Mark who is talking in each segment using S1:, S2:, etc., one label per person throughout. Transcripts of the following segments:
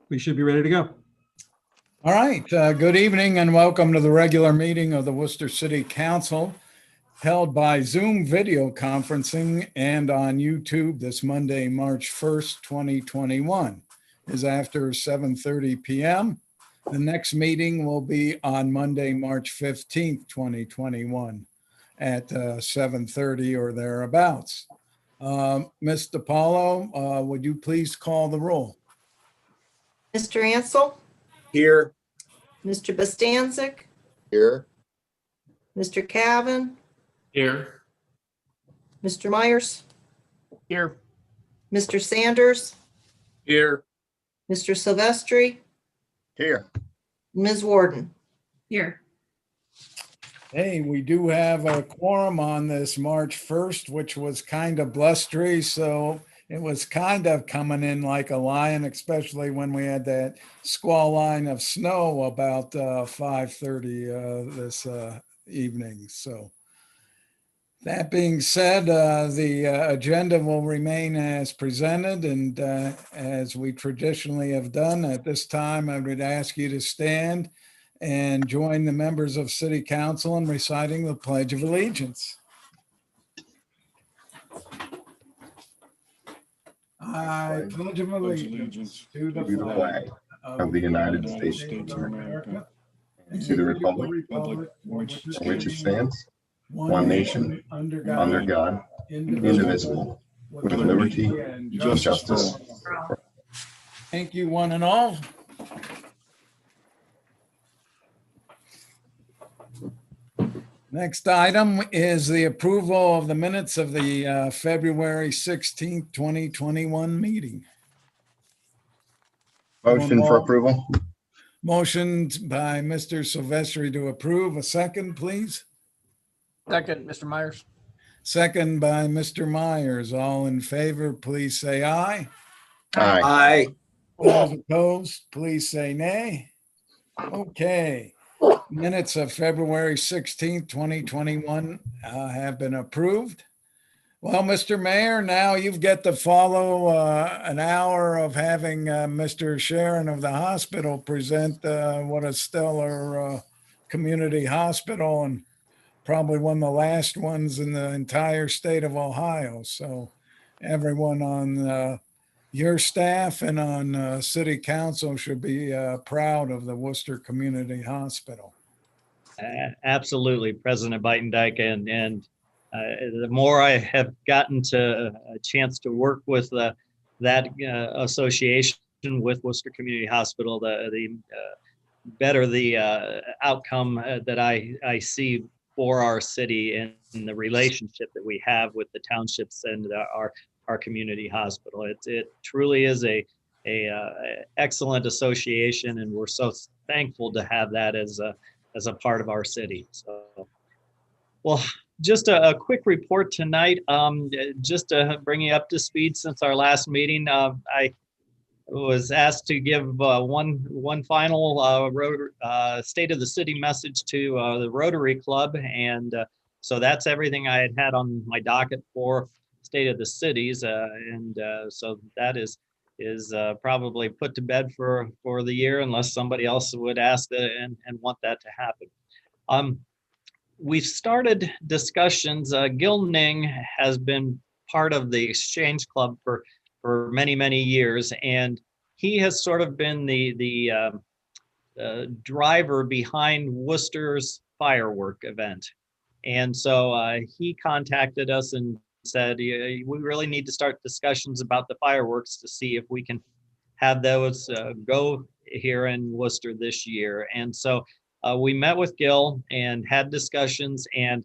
S1: We should be ready to go.
S2: All right, good evening and welcome to the regular meeting of the Wooster City Council held by Zoom video conferencing and on YouTube this Monday, March 1st, 2021 is after 7:30 p.m. The next meeting will be on Monday, March 15th, 2021 at 7:30 or thereabouts. Ms. DiPaolo, would you please call the roll?
S3: Mr. Ansel,
S4: Here.
S3: Mr. Bostancic,
S4: Here.
S3: Mr. Cavan,
S4: Here.
S3: Mr. Myers,
S4: Here.
S3: Mr. Sanders,
S4: Here.
S3: Mr. Silvestri,
S4: Here.
S3: Ms. Warden.
S5: Here.
S2: Hey, we do have a quorum on this March 1st, which was kind of blustery, so it was kind of coming in like a lion, especially when we had that squall line of snow about 5:30 this evening. So that being said, the agenda will remain as presented, and as we traditionally have done at this time, I would ask you to stand and join the members of City Council in reciting the Pledge of Allegiance. I pledge allegiance to the flag
S6: of the United States of America and to the republic for which it stands, one nation, under God, indivisible, with liberty and justice.
S2: Thank you, one and all. Next item is the approval of the minutes of the February 16th, 2021 meeting.
S6: Motion for approval.
S2: Motioned by Mr. Silvestri to approve. A second, please.
S4: Second, Mr. Myers.
S2: Second by Mr. Myers. All in favor, please say aye.
S6: Aye.
S4: Aye.
S2: All opposed, please say nay. Okay. Minutes of February 16th, 2021 have been approved. Well, Mr. Mayor, now you've got to follow an hour of having Mr. Sharon of the hospital present what a stellar community hospital, and probably one of the last ones in the entire state of Ohio. So everyone on your staff and on City Council should be proud of the Wooster Community Hospital.
S7: Absolutely, President Bytendijk, and the more I have gotten to a chance to work with that association with Worcester Community Hospital, the better the outcome that I see for our city and the relationship that we have with the townships and our community hospital. It truly is a excellent association, and we're so thankful to have that as a part of our city. So, well, just a quick report tonight, just to bring you up to speed since our last meeting. I was asked to give one final state of the city message to the Rotary Club, and so that's everything I had on my docket for State of the Cities, and so that is probably put to bed for the year, unless somebody else would ask and want that to happen. We've started discussions. Gil Ning has been part of the Exchange Club for many years, and he has sort of been the driver behind Worcester's firework event. And so he contacted us and said, we really need to start discussions about the fireworks to see if we can have those go here in Worcester this year. And so we met with Gil and had discussions, and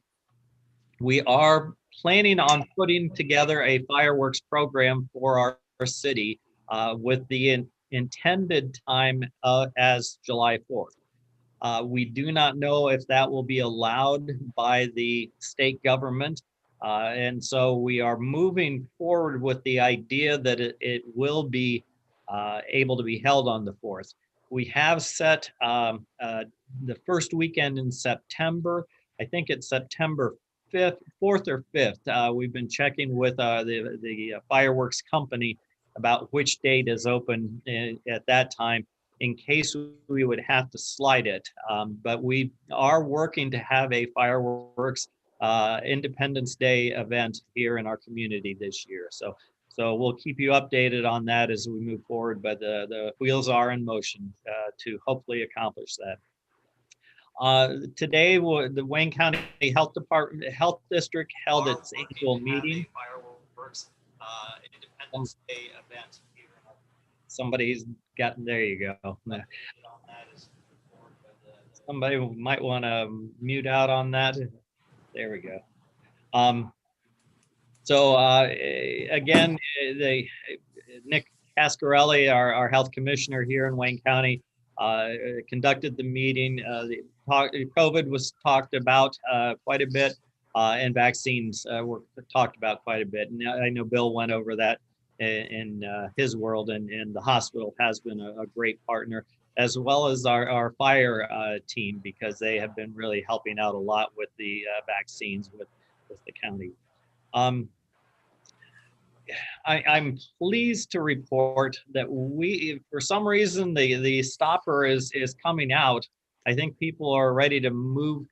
S7: we are planning on putting together a fireworks program for our city with the intended time as July 4th. We do not know if that will be allowed by the state government. And so we are moving forward with the idea that it will be able to be held on the 4th. We have set the first weekend in September. I think it's September 4th or 5th. We've been checking with the fireworks company, about which date is open at that time in case we would have to slide it. But we are working to have a fireworks Independence Day event here in our community this year. So we'll keep you updated on that as we move forward, but the wheels are in motion to hopefully accomplish that. Today, the Wayne County Health District held its annual meeting. Fireworks Independence Day event here. Somebody's gotten, there you go. Somebody might want to mute out on that. There we go. So again, Nick Cascarelli, our health commissioner here in Wayne County, conducted the meeting. COVID was talked about quite a bit, and vaccines were talked about quite a bit. And I know Bill went over that in his world, and the hospital has been a great partner, as well as our fire team, because they have been really helping out a lot with the vaccines with the county. I'm pleased to report that for some reason, the stopper is coming out. I think people are ready to move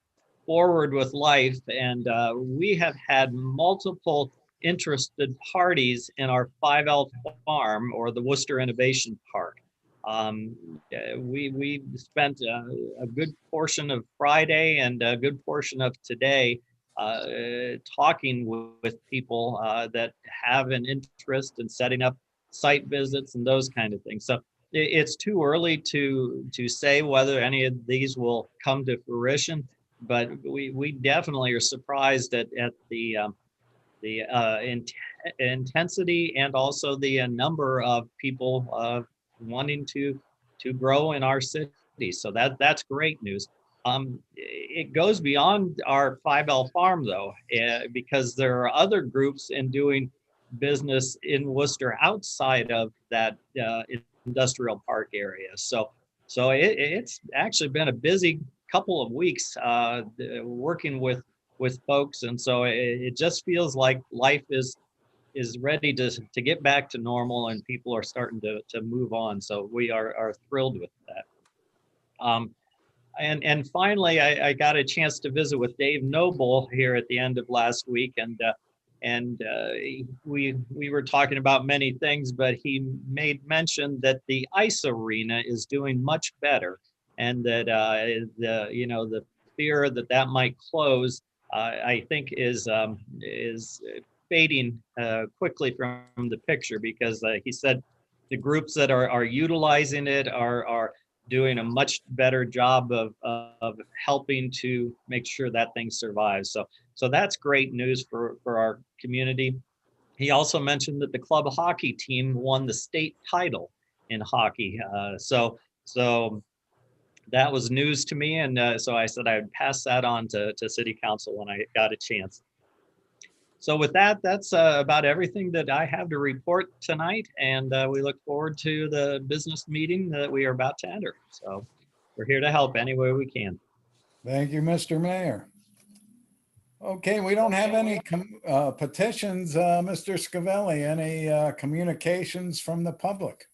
S7: forward with life, and we have had multiple interested parties in our 5L farm, or the Wooster Innovation Park. We spent a good portion of Friday and a good portion of today talking with people that have an interest in setting up site visits and those kind of things. So it's too early to say whether any of these will come to fruition, but we definitely are surprised at the intensity and also the number of people wanting to grow in our city. So that's great news. It goes beyond our 5L farm though, because there are other groups in doing business in Worcester outside of that industrial park area. So it's actually been a busy couple of weeks working with folks, and so it just feels like life is ready to get back to normal, and people are starting to move on. So we are thrilled with that. And finally, I got a chance to visit with Dave Noble here at the end of last week, and we were talking about many things, but he made mention that the ice arena is doing much better, and that the fear that might close, I think is fading quickly from the picture, because he said the groups that are utilizing it are doing a much better job of helping to make sure that thing survives. So that's great news for our community. He also mentioned that the club hockey team won the state title in hockey. So that was news to me. And so I said I'd pass that on to City Council when I got a chance. So with that, that's about everything that I have to report tonight. And we look forward to the business meeting that we are about to enter. So we're here to help any way we can.
S2: Thank you, Mr. Mayor. Okay, we don't have any petitions, Mr. Scavelli, any communications from the public?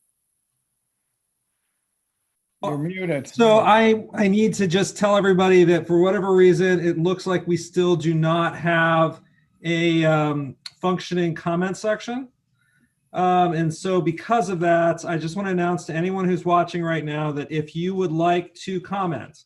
S2: You're muted.
S1: So I need to just tell everybody that for whatever reason, it looks like we still do not have a functioning comment section. And so because of that, I just want to announce to anyone who's watching right now that if you would like to comment,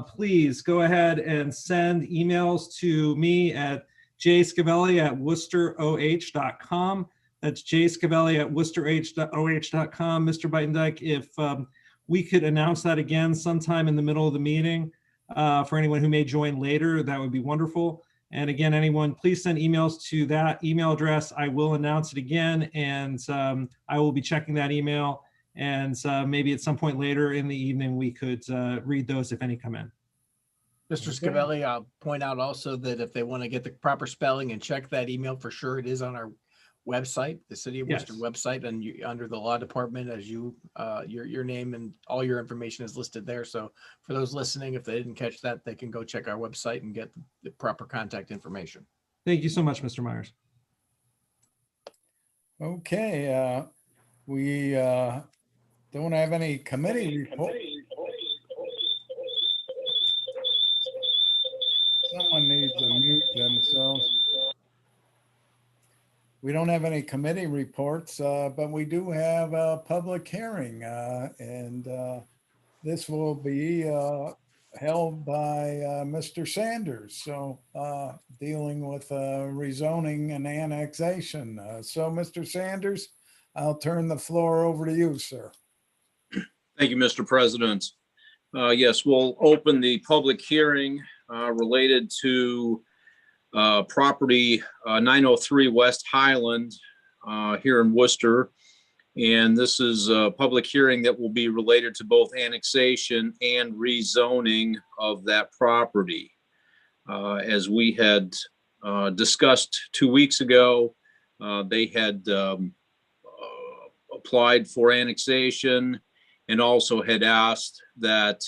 S1: please go ahead and send emails to me at jscavelli@worcesterOH.com. That's jscavelli@worcesterOH.com. Mr. Beitendijk, if we could announce that again sometime in the middle of the meeting for anyone who may join later, that would be wonderful. And again, anyone, please send emails to that email address. I will announce it again, and I will be checking that email. And maybe at some point later in the evening, we could read those if any come in.
S4: Mr. Scavelli, I'll point out also that if they want to get the proper spelling and check that email, for sure it is on our website, the City of Worcester website, and under the law department, as your name and all your information is listed there. So for those listening, if they didn't catch that, they can go check our website and get the proper contact information.
S1: Thank you so much, Mr. Myers.
S2: Okay, we don't have any committee report. Someone needs to mute themselves. We don't have any committee reports, but we do have a public hearing, and this will be held by Mr. Sanders. So dealing with rezoning and annexation. So Mr. Sanders, I'll turn the floor over to you, sir.
S5: Thank you, Mr. President. Yes, we'll open the public hearing related to property 903 West Highland here in Worcester. And this is a public hearing that will be related to both annexation and rezoning of that property. As we had discussed 2 weeks ago, they had applied for annexation and also had asked that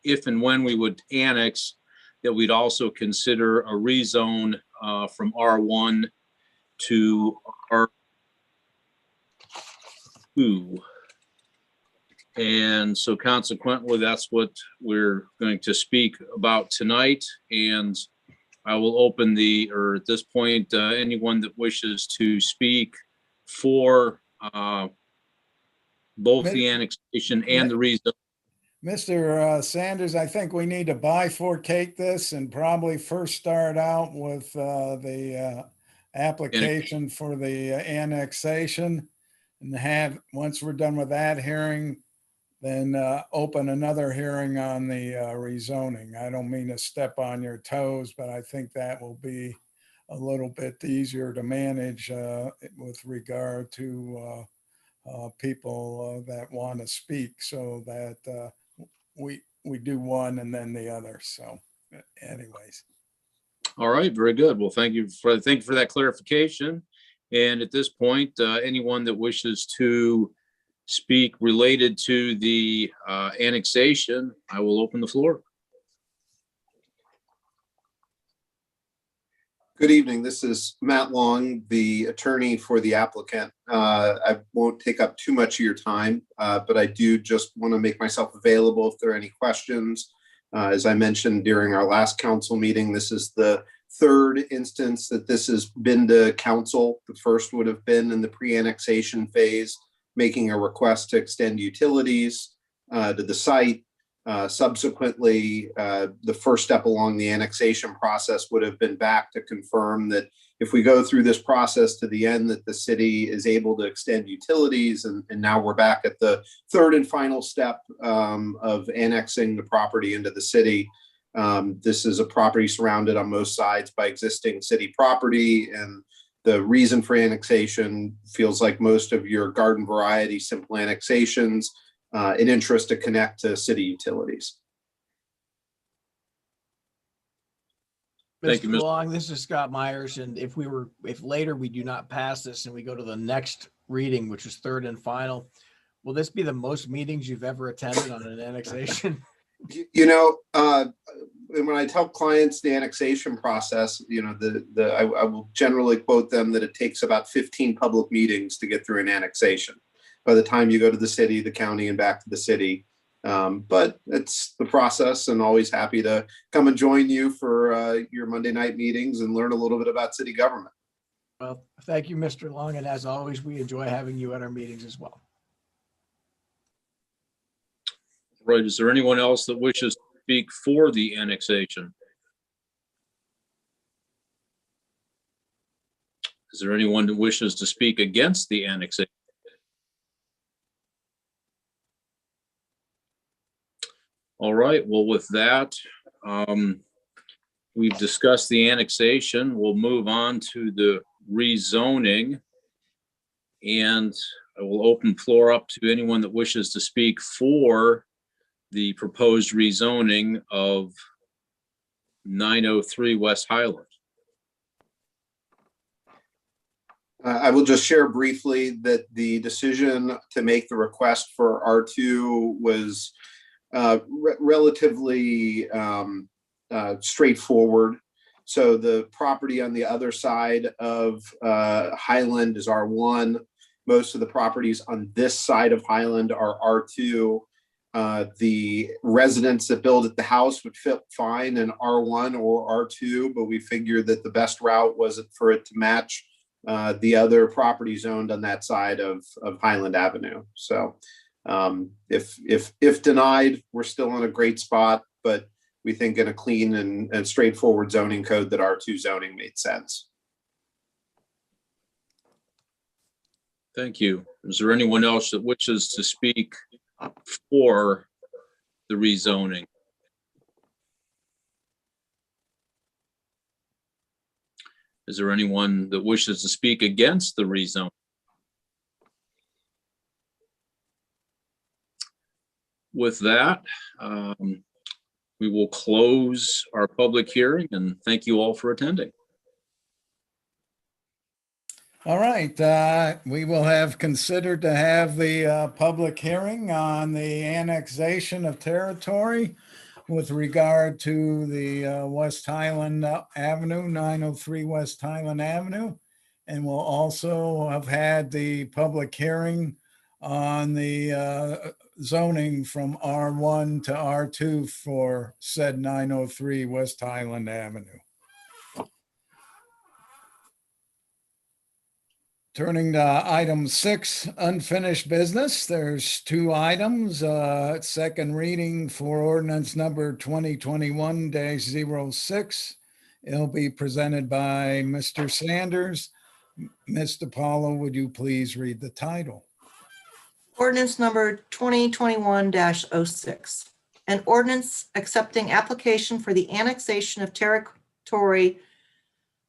S5: if and when we would annex, that we'd also consider a rezone from R1 to R2. And so consequently, that's what we're going to speak about tonight. And I will open at this point, anyone that wishes to speak for both the annexation and the rezone.
S2: Mr. Sanders, I think we need to bifurcate this and probably first start out with the application for the annexation, and once we're done with that hearing, then open another hearing on the rezoning. I don't mean to step on your toes, but I think that will be a little bit easier to manage with regard to people that want to speak, so that we do one and then the other. So anyways.
S5: All right, very good. Well, thank you for that clarification. And at this point, anyone that wishes to speak related to the annexation, I will open the floor.
S8: Good evening. This is Matt Long, the attorney for the applicant. I won't take up too much of your time, but I do just want to make myself available if there are any questions. As I mentioned during our last council meeting, this is the third instance that this has been to council. The first would have been in the pre-annexation phase, making a request to extend utilities to the site. Subsequently, the first step along the annexation process would have been back to confirm that if we go through this process to the end, that the city is able to extend utilities. And now we're back at the third and final step of annexing the property into the city. This is a property surrounded on most sides by existing city property. And the reason for annexation feels like most of your garden variety simple annexations, an interest to connect to city utilities.
S5: Thank you,
S4: Mr.
S5: Mr.
S4: Long, this is Scott Myers. And if later we do not pass this and we go to the next reading, which is third and final, will this be the most meetings you've ever attended on an annexation?
S8: You know, when I tell clients the annexation process, you know, I will generally quote them that it takes about 15 public meetings to get through an annexation by the time you go to the city, the county, and back to the city. But it's the process, and always happy to come and join you for your Monday night meetings and learn a little bit about city government.
S4: Well, thank you, Mr. Long. And as always, we enjoy having you at our meetings as well.
S5: Right. Is there anyone else that wishes to speak for the annexation? Is there anyone that wishes to speak against the annexation? All right. Well, with that, we've discussed the annexation. We'll move on to the rezoning. And I will open floor up to anyone that wishes to speak for the proposed rezoning of 903 West Highland.
S8: I will just share briefly that the decision to make the request for R2 was relatively straightforward. So the property on the other side of Highland is R1. Most of the properties on this side of Highland are R2. The residents that build at the house would fit fine in R1 or R2, but we figured that the best route was for it to match the other properties owned on that side of Highland Avenue. So if denied, we're still in a great spot, but we think in a clean and straightforward zoning code that R2 zoning made sense.
S5: Thank you. Is there anyone else that wishes to speak for the rezoning? Is there anyone that wishes to speak against the rezone? With that, we will close our public hearing and thank you all for attending.
S2: All right, we will have considered to have the public hearing on the annexation of territory with regard to the West Highland Avenue, 903 West Highland Avenue. And we'll also have had the public hearing on the zoning from R1 to R2 for said 903 West Highland Avenue. Turning to item 6, unfinished business. There's 2 items. Second reading for ordinance number 2021-06. It'll be presented by Mr. Sanders. Mr. Paulo, would you please read the title?
S3: Ordinance number 2021-06. An ordinance accepting application for the annexation of territory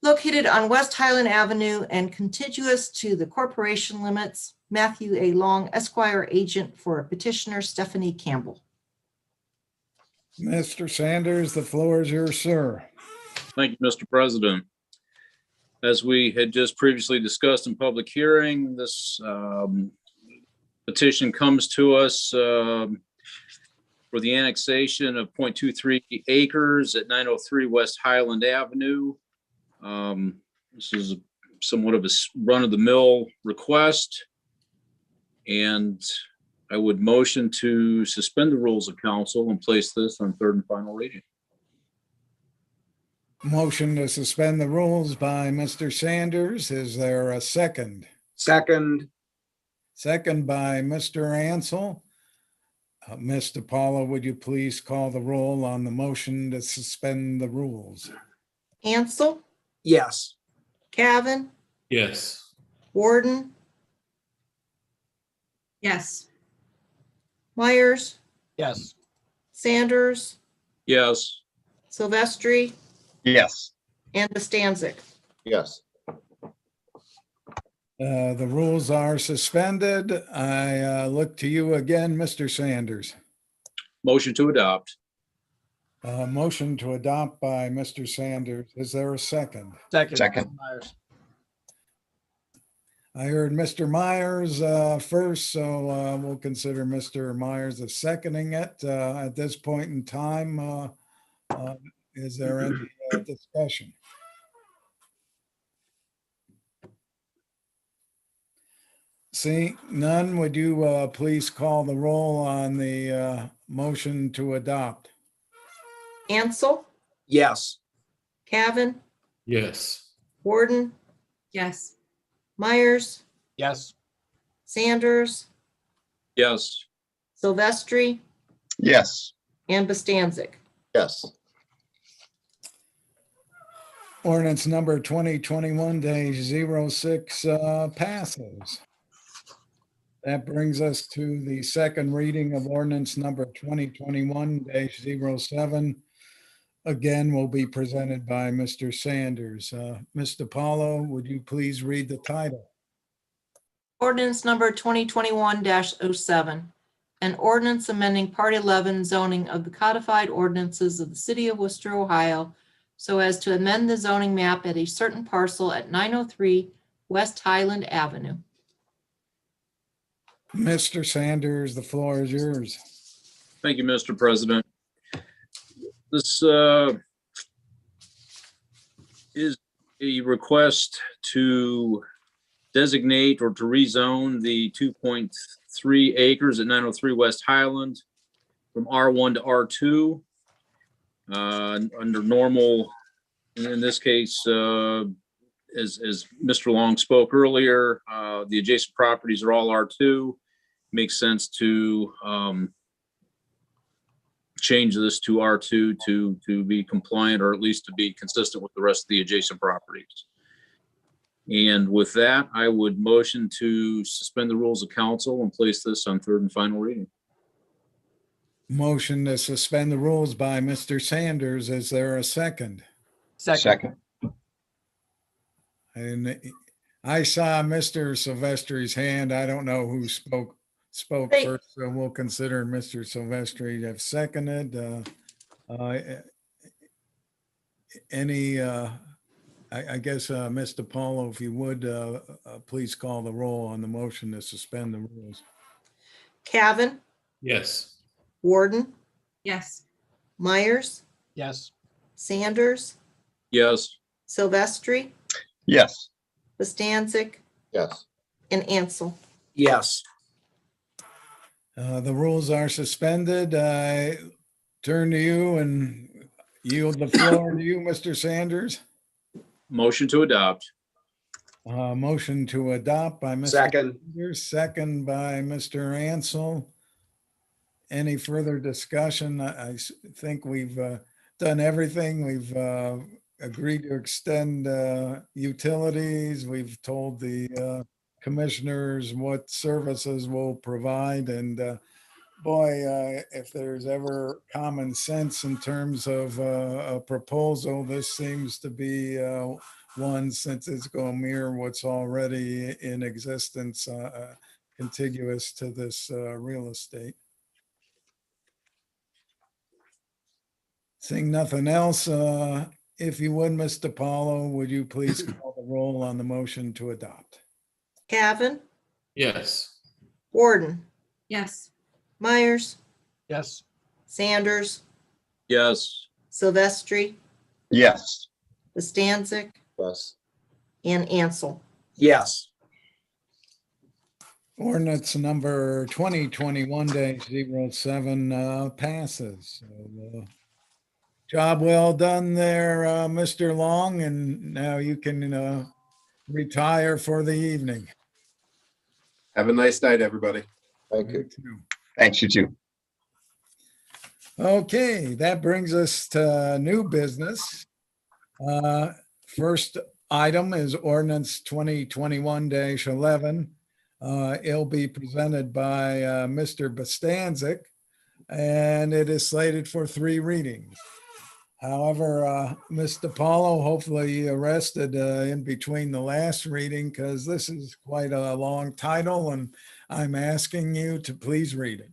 S3: located on West Highland Avenue and contiguous to the corporation limits. Matthew A. Long, Esquire, agent for petitioner Stephanie Campbell.
S2: Mr. Sanders, the floor is yours, sir.
S5: Thank you, Mr. President. As we had just previously discussed in public hearing, this petition comes to us for the annexation of 0.23 acres at 903 West Highland Avenue. This is somewhat of a run-of-the-mill request, and I would motion to suspend the rules of council and place this on third and final reading.
S2: Motion to suspend the rules by Mr. Sanders. Is there a second?
S9: Second.
S2: Second by Mr. Ansel. Mr. Paulo, would you please call the roll on the motion to suspend the rules?
S3: Ansel,
S9: Yes.
S3: Cavan,
S10: Yes.
S3: Warden,
S11: Yes.
S3: Myers,
S4: Yes.
S3: Sanders,
S5: Yes.
S3: Silvestri,
S6: Yes.
S3: and Bostancic.
S8: Yes.
S2: The rules are suspended. I look to you again, Mr. Sanders.
S5: Motion to adopt.
S2: Motion to adopt by Mr. Sanders. Is there a second?
S8: Second.
S4: Myers.
S2: I heard Mr. Myers first, so we'll consider Mr. Myers as seconding it. At this point in time, is there any discussion? See none, would you please call the roll on the motion to adopt?
S3: Ansel,
S9: Yes.
S3: Cavan,
S10: Yes.
S3: Warden,
S11: Yes.
S3: Myers,
S4: Yes.
S3: Sanders,
S5: Yes.
S3: Silvestri,
S6: Yes.
S3: and Bostancic.
S8: Yes.
S2: Ordinance number 2021-06 passes. That brings us to the second reading of ordinance number 2021-07. Again, will be presented by Mr. Sanders. Mr. Paulo, would you please read the title?
S3: Ordinance number 2021-07. An ordinance amending Part 11 zoning of the codified ordinances of the city of Worcester, Ohio, so as to amend the zoning map at a certain parcel at 903 West Highland Avenue.
S2: Mr. Sanders, the floor is yours.
S5: Thank you, Mr. President. This is a request to designate or to rezone the 2.3 acres at 903 West Highland from R1 to R2. Under normal, in this case, as Mr. Long spoke earlier, the adjacent properties are all R2. Makes sense to change this to R2 to be compliant, or at least to be consistent with the rest of the adjacent properties. And with that, I would motion to suspend the rules of council and place this on third and final reading.
S2: Motion to suspend the rules by Mr. Sanders. Is there a second?
S4: Second.
S2: And I saw Mr. Silvestri's hand. I don't know who spoke
S3: Hey.
S2: first, so we'll consider Mr. Silvestri to have seconded. Any, I guess, Mr. Paulo, if you would, please call the roll on the motion to suspend the rules.
S3: Cavan,
S10: Yes.
S3: Warden,
S11: Yes.
S3: Myers,
S4: Yes.
S3: Sanders,
S5: Yes.
S3: Silvestri,
S6: Yes.
S3: Bostancic,
S6: Yes.
S3: and Ansel.
S9: Yes.
S2: The rules are suspended. I turn to you and yield the floor to you, Mr. Sanders.
S5: Motion to adopt.
S2: Motion to adopt by Mr.
S9: Second.
S2: Sanders, second by Mr. Ansel. Any further discussion? I think we've done everything. We've agreed to extend utilities. We've told the commissioners what services we'll provide. And boy, if there's ever common sense in terms of a proposal, this seems to be one, since it's going to mirror what's already in existence contiguous to this real estate. Seeing nothing else, if you would, Mr. Paulo, would you please call the roll on the motion to adopt?
S3: Cavan,
S10: Yes.
S3: Warden,
S11: Yes.
S3: Myers,
S4: Yes.
S3: Sanders,
S5: Yes.
S3: Silvestri,
S6: Yes.
S3: Bostancic,
S6: Yes.
S3: and Ansel.
S9: Yes.
S2: Ordinance number 2021-07 passes. So, job well done there, Mr. Long, and now you can retire for the evening.
S8: Have a nice night, everybody.
S6: Thank
S2: You
S6: you.
S2: too.
S6: Thanks, you too.
S2: Okay, that brings us to new business. First item is ordinance 2021-11. It'll be presented by Mr. Bostancic, and it is slated for 3 readings. However, Mr. Paulo, hopefully rested in between the last reading, because this is quite a long title, and I'm asking you to please read it.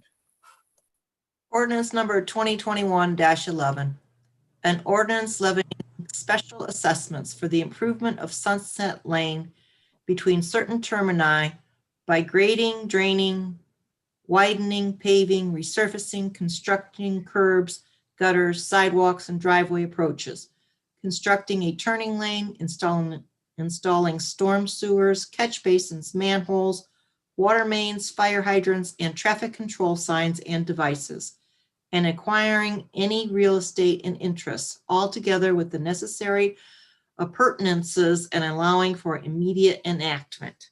S3: Ordinance number 2021-11. An ordinance levying special assessments for the improvement of Sunset Lane between certain termini by grading, draining, widening, paving, resurfacing, constructing curbs, gutters, sidewalks, and driveway approaches, constructing a turning lane, installing storm sewers, catch basins, manholes, water mains, fire hydrants, and traffic control signs and devices, and acquiring any real estate and interests, all together with the necessary appurtenances and allowing for immediate enactment.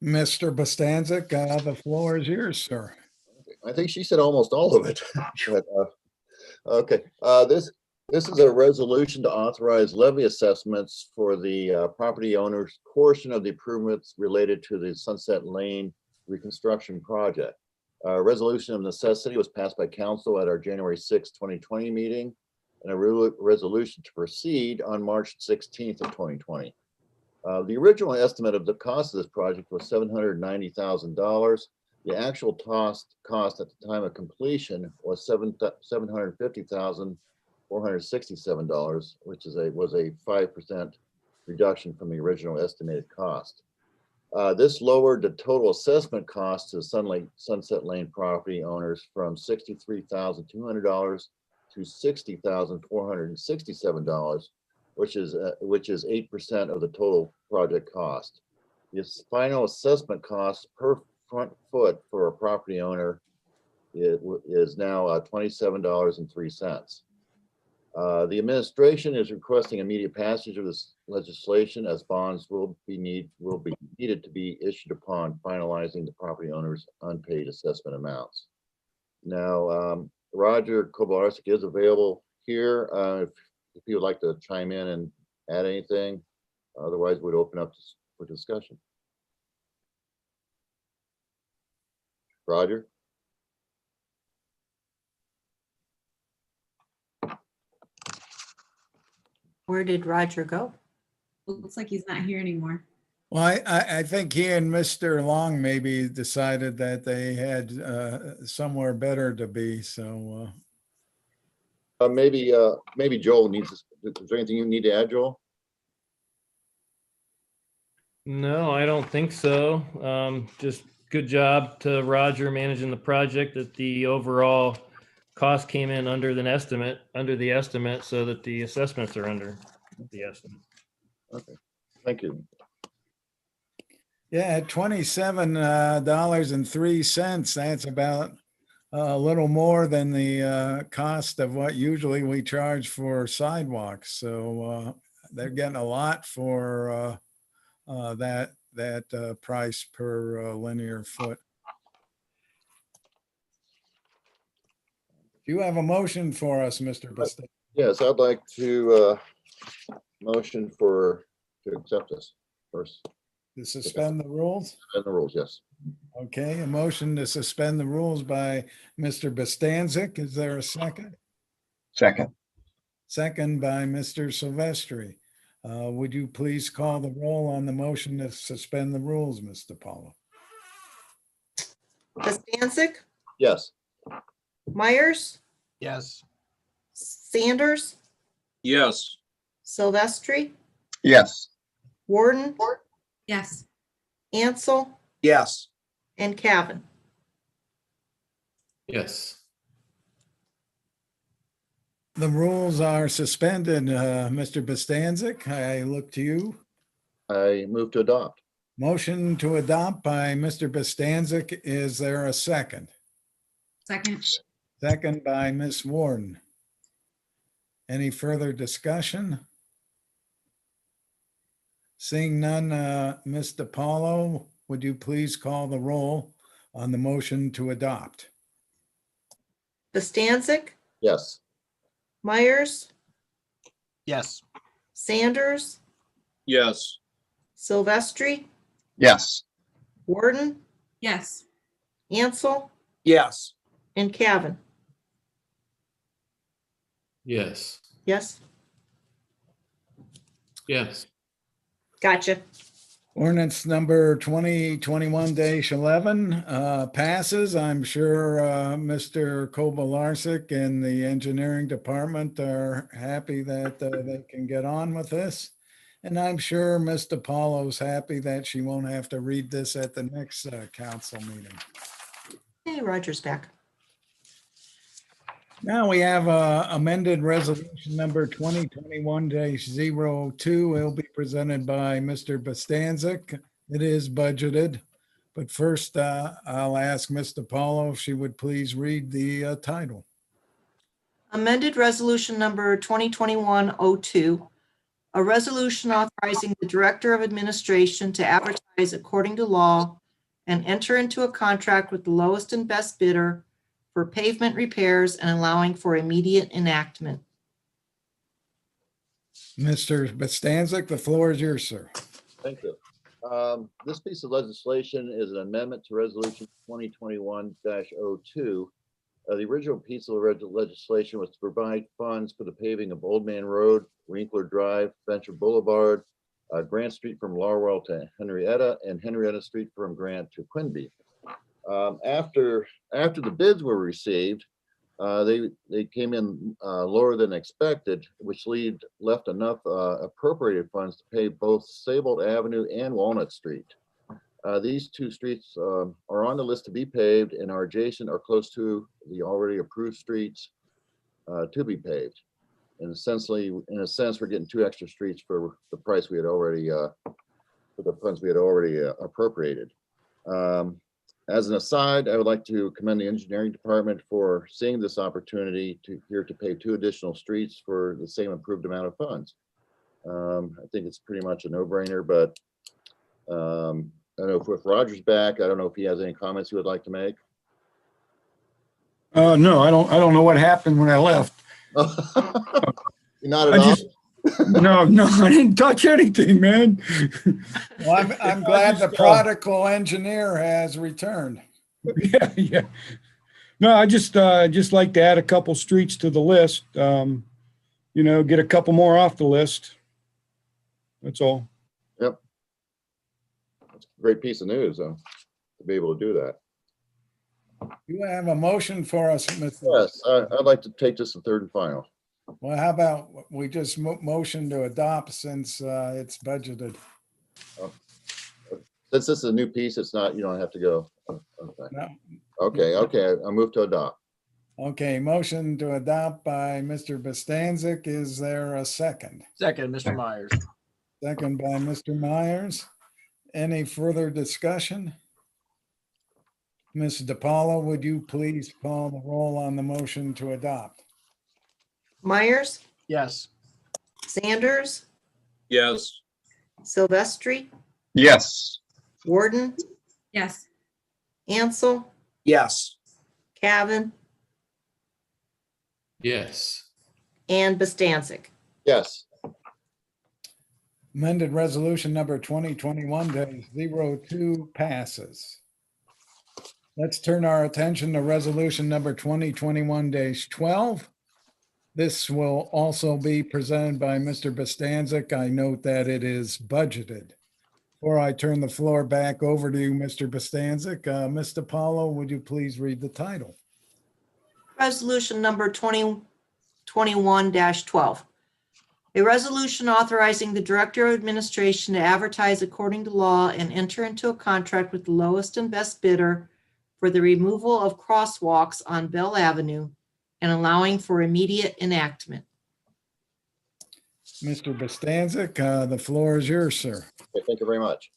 S2: Mr. Bostancic, the floor is yours, sir.
S12: I think she said almost all of it. But, okay, this is a resolution to authorize levy assessments for the property owner's portion of the improvements related to the Sunset Lane reconstruction project. Resolution of necessity was passed by council at our January 6, 2020 meeting, and a resolution to proceed on March 16th of 2020. The original estimate of the cost of this project was $790,000. The actual cost at the time of completion was $750,467, which was a 5% reduction from the original estimated cost. This lowered the total assessment cost to Sunset Lane property owners from $63,200 to $60,467, which is 8% of the total project cost. This final assessment cost per front foot for a property owner is now $27.03. The administration is requesting immediate passage of this legislation as bonds will be needed to be issued upon finalizing the property owner's unpaid assessment amounts. Now, Roger Kobalarczyk is available here if you would like to chime in and add anything. Otherwise, we'd open up for discussion. Roger?
S3: Where did Roger go?
S11: Looks like he's not here anymore.
S2: Well, I think he and Mr. Long maybe decided that they had somewhere better to be, so.
S12: Maybe Joel needs, is there anything you need to add, Joel?
S13: No, I don't think so. Just good job to Roger managing the project, that the overall cost came in under the estimate, so that the assessments are under the estimate.
S12: Okay, thank you.
S2: Yeah, at $27.03, that's about a little more than the cost of what usually we charge for sidewalks. So they're getting a lot for that price per linear foot. Do you have a motion for us, Mr. Bastin?
S12: Yes, I'd like to motion to accept this first.
S2: To suspend the rules?
S12: Suspend the rules, yes.
S2: Okay, a motion to suspend the rules by Mr. Bostancic. Is there a second?
S6: Second.
S2: Second by Mr. Silvestri. Would you please call the roll on the motion to suspend the rules, Mr. Paulo?
S3: Bostancic,
S12: Yes.
S3: Myers,
S4: Yes.
S3: Sanders,
S5: Yes.
S3: Silvestri,
S6: Yes.
S3: Warden,
S11: Yes.
S3: Ansel,
S9: Yes.
S3: and Cavan.
S10: Yes.
S2: The rules are suspended. Mr. Bostancic, I look to you.
S12: I move to adopt.
S2: Motion to adopt by Mr. Bostancic. Is there a second?
S11: Second.
S2: Second by Ms. Warden. Any further discussion? Seeing none, Mr. Paulo, would you please call the roll on the motion to adopt?
S3: Bostancic,
S12: Yes.
S3: Myers,
S4: Yes.
S3: Sanders,
S5: Yes.
S3: Silvestri,
S6: Yes.
S3: Warden,
S11: Yes.
S3: Ansel,
S9: Yes.
S3: and Cavan.
S10: Yes.
S3: Yes,
S10: Yes.
S3: gotcha.
S2: Ordinance number 2021-11 passes. I'm sure Mr. Kobalarczyk and the engineering department are happy that they can get on with this. And I'm sure Mr. Paulo's happy that she won't have to read this at the next council meeting.
S3: Hey, Roger's back.
S2: Now we have amended resolution number 2021-02. It will be presented by Mr. Bostancic. It is budgeted. But first, I'll ask Mr. Paulo if she would please read the title.
S3: Amended resolution number 2021-02, a resolution authorizing the Director of Administration to advertise according to law and enter into a contract with the lowest and best bidder for pavement repairs and allowing for immediate enactment.
S2: Mr. Bostancic, the floor is yours, sir.
S12: Thank you. This piece of legislation is an amendment to resolution 2021-02. The original piece of legislation was to provide funds for the paving of Old Man Road, Winkler Drive, Venture Boulevard, Grant Street from Larwell to Henrietta, and Henrietta Street from Grant to Quinby. After the bids were received, they came in lower than expected, which left enough appropriated funds to pay both Sable Avenue and Walnut Street. These two streets are on the list to be paved and are adjacent or close to the already approved streets to be paved. And essentially, in a sense, we're getting 2 extra streets for the price we had already, for the funds we had already appropriated. As an aside, I would like to commend the engineering department for seeing this opportunity to pave 2 additional streets for the same improved amount of funds. I think it's pretty much a no-brainer, but I don't know if with Roger's back, I don't know if he has any comments he would like to make.
S2: No, I don't know what happened when I left.
S12: You're not at all.
S2: No, I didn't touch anything, man. Well, I'm glad the prodigal engineer has returned. Yeah. No, I just like to add a couple streets to the list. Get a couple more off the list. That's all.
S12: Yep. That's a great piece of news, to be able to do that.
S2: You have a motion for us, Mr.
S12: Yes, I'd like to take this to third and final.
S2: Well, how about we just motion to adopt since it's budgeted?
S12: Since this is a new piece, it's not, you don't have to go. Okay.
S2: No.
S12: Okay, I move to adopt.
S2: Okay, motion to adopt by Mr. Bostancic. Is there a second?
S4: Second, Mr. Myers.
S2: Second by Mr. Myers. Any further discussion? Ms. DiPaolo, would you please call the roll on the motion to adopt?
S3: Myers,
S4: Yes.
S3: Sanders,
S5: Yes.
S3: Silvestri,
S6: Yes.
S3: Warden,
S11: Yes.
S3: Ansel,
S9: Yes.
S3: Cavan,
S10: Yes.
S3: and Bostancic.
S12: Yes.
S2: Amended resolution number 2021-02 passes. Let's turn our attention to resolution number 2021-12. This will also be presented by Mr. Bostancic. I note that it is budgeted. Before I turn the floor back over to you, Mr. Bostancic, Ms. DiPaolo, would you please read the title?
S3: Resolution number 2021-12. A resolution authorizing the Director of Administration to advertise according to law and enter into a contract with the lowest and best bidder for the removal of crosswalks on Bell Avenue and allowing for immediate enactment.
S2: Mr. Bostancic, the floor is yours, sir.
S12: Okay, thank you very much.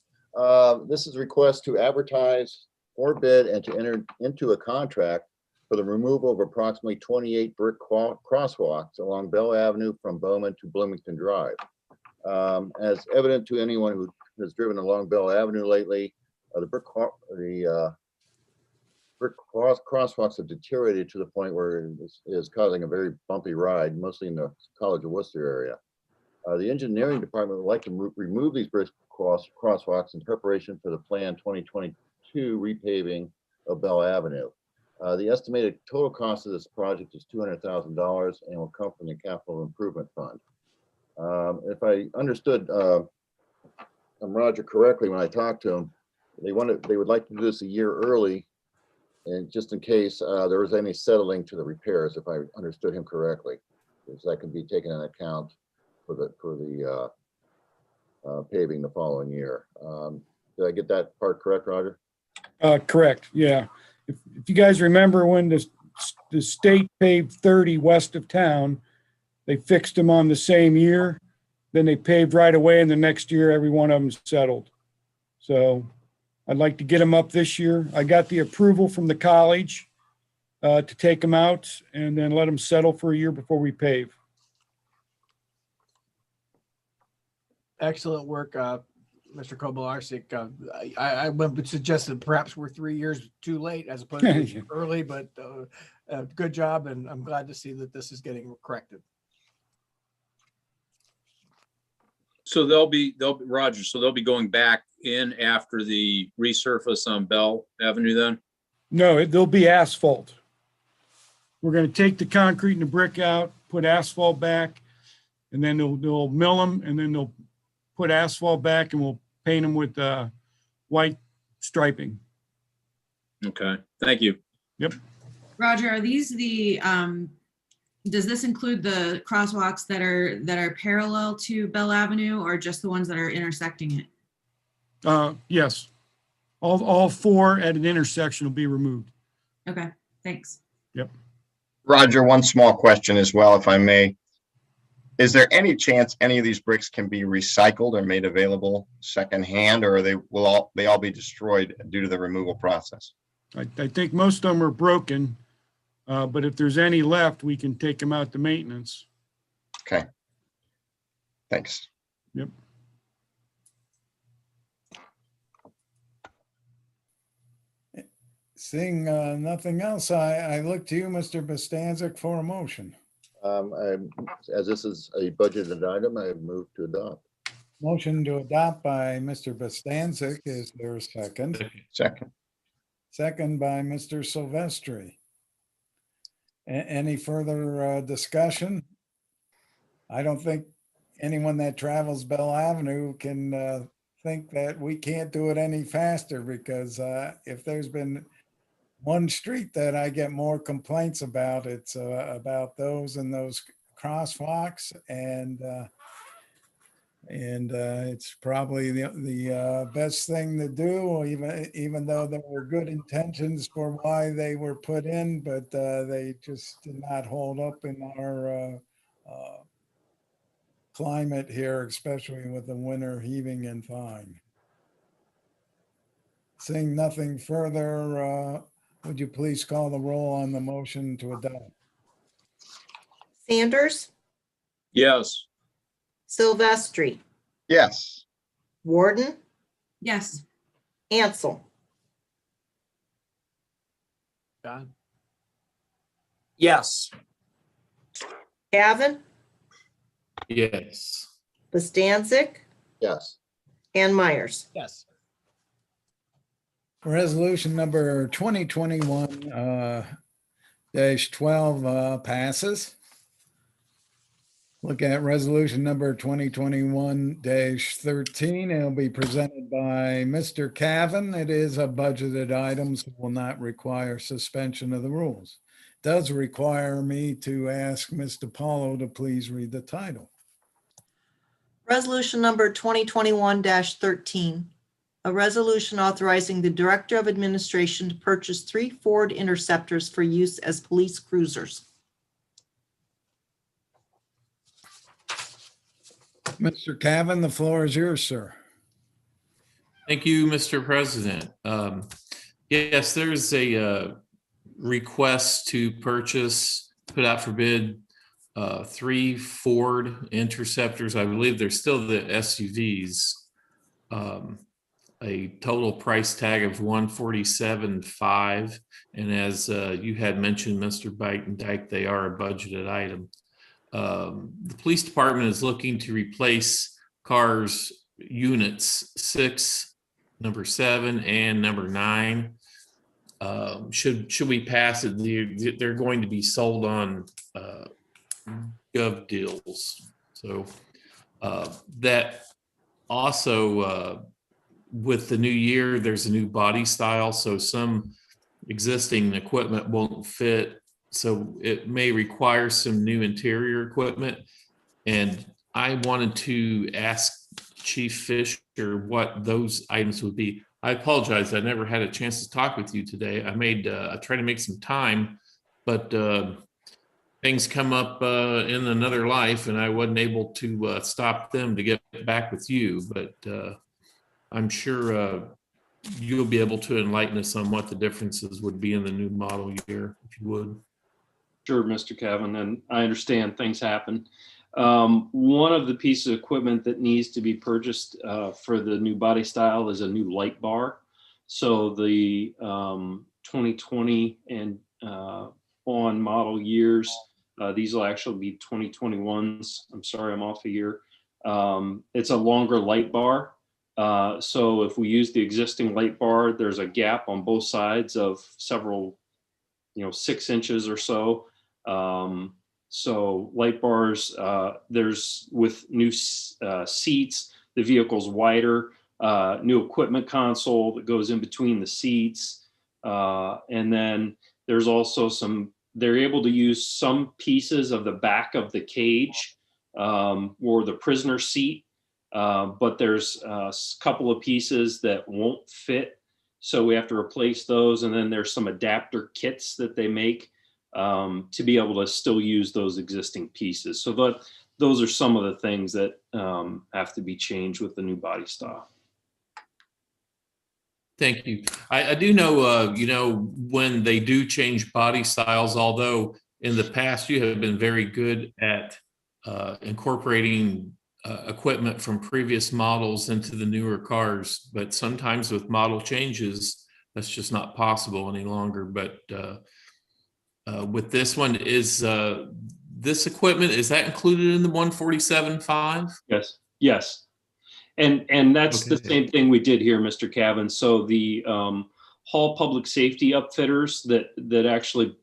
S12: This is a request to advertise or bid and to enter into a contract for the removal of approximately 28 brick crosswalks along Bell Avenue from Bowman to Bloomington Drive. As evident to anyone who has driven along Bell Avenue lately, the brick crosswalks have deteriorated to the point where it is causing a very bumpy ride, mostly in the College of Wooster area. The engineering department would like to remove these brick crosswalks in preparation for the planned 2022 repaving of Bell Avenue. The estimated total cost of this project is $200,000 and will come from the Capital Improvement Fund. If I understood Roger correctly when I talked to him, they would like to do this a year early, and just in case there was any settling to the repairs, if I understood him correctly, because that can be taken into account for the paving the following year. Did I get that part correct, Roger?
S14: Correct. Yeah. If you guys remember when the state paved 30 west of town, they fixed them on the same year. Then they paved right away, and the next year every one of them settled. So I'd like to get them up this year. I got the approval from the college to take them out and then let them settle for a year before we pave.
S4: Excellent work, Mr. Kobylarczyk. I would suggest that perhaps we're 3 years too late as opposed to early, but good job, and I'm glad to see that this is getting corrected.
S5: So they'll be Roger. So they'll be going back in after the resurface on Bell Avenue then?
S14: No, there'll be asphalt. We're going to take the concrete and the brick out, put asphalt back, and then they'll mill them, and then they'll put asphalt back, and we'll paint them with white striping.
S5: Okay, thank you.
S14: Yep.
S11: Roger, are these the, does this include the crosswalks that are parallel to Bell Avenue, or just the ones that are intersecting it?
S14: Yes. All four at an intersection will be removed.
S11: Okay, thanks.
S14: Yep.
S6: Roger, one small question as well, if I may. Is there any chance any of these bricks can be recycled or made available secondhand, or will they all be destroyed due to the removal process?
S14: I think most of them are broken, but if there's any left, we can take them out to maintenance.
S6: Okay. Thanks.
S14: Yep.
S2: Seeing nothing else, I look to you, Mr. Bostancic, for a motion.
S12: As this is a budgeted item, I move to adopt.
S2: Motion to adopt by Mr. Bostancic. Is there a second?
S6: Second.
S2: Second by Mr. Silvestri. Any further discussion? I don't think anyone that travels Bell Avenue can think that we can't do it any faster, because if there's been one street that I get more complaints about, it's about those and those crosswalks, and it's probably the best thing to do, even though there were good intentions for why they were put in, but they just did not hold up in our climate here, especially with the winter heaving and thawing. Seeing nothing further, would you please call the roll on the motion to adopt?
S3: Sanders,
S5: Yes.
S3: Silvestri,
S6: Yes.
S3: Warden,
S11: Yes.
S3: Ansel,
S4: John?
S9: Yes.
S3: Cavan,
S10: Yes.
S3: Bostancic,
S12: Yes.
S3: and Myers.
S4: Yes.
S2: Resolution number 2021-12 passes. Look at resolution number 2021-13. It'll be presented by Mr. Cavan. It is a budgeted item, so will not require suspension of the rules. It does require me to ask Mr. Paulo to please read the title.
S3: Resolution number 2021-13. A resolution authorizing the Director of Administration to purchase 3 Ford Interceptors for use as police cruisers.
S2: Mr. Cavan, the floor is yours, sir.
S10: Thank you, Mr. President. Yes, there's a request to purchase, put out for bid, 3 Ford Interceptors. I believe they're still the SUVs. A total price tag of $147,500. And as you had mentioned, Mr. Byton-Dyke, they are a budgeted item. The police department is looking to replace cars units 6, number 7, and number 9. Should we pass it, they're going to be sold on Gov Deals. So that also, with the new year, there's a new body style, so some existing equipment won't fit. So it may require some new interior equipment. And I wanted to ask Chief Fisher what those items would be. I apologize, I never had a chance to talk with you today. I tried to make some time, but things come up in another life, and I wasn't able to stop them to get back with you. But I'm sure you'll be able to enlighten us on what the differences would be in the new model year, if you would.
S15: Sure, Mr. Cavan, and I understand things happen. One of the pieces of equipment that needs to be purchased for the new body style is a new light bar. So the 2020 and on model years, these will actually be 2021s. I'm sorry, I'm off a year. It's a longer light bar. So if we use the existing light bar, there's a gap on both sides of several, 6 inches or so. So light bars, there's with new seats, the vehicle's wider, new equipment console that goes in between the seats. And then there's also they're able to use some pieces of the back of the cage or the prisoner seat. But there's a couple of pieces that won't fit. So we have to replace those. And then there's some adapter kits that they make to be able to still use those existing pieces. So those are some of the things that have to be changed with the new body style.
S10: Thank you. I do know, when they do change body styles, although in the past you have been very good at incorporating equipment from previous models into the newer cars, but sometimes with model changes, that's just not possible any longer. But with this one, is this equipment, is that included in the 147.5?
S15: Yes, yes. And that's the
S10: Okay.
S15: same thing we did here, Mr. Cavan. So the Hall Public Safety upfitters that actually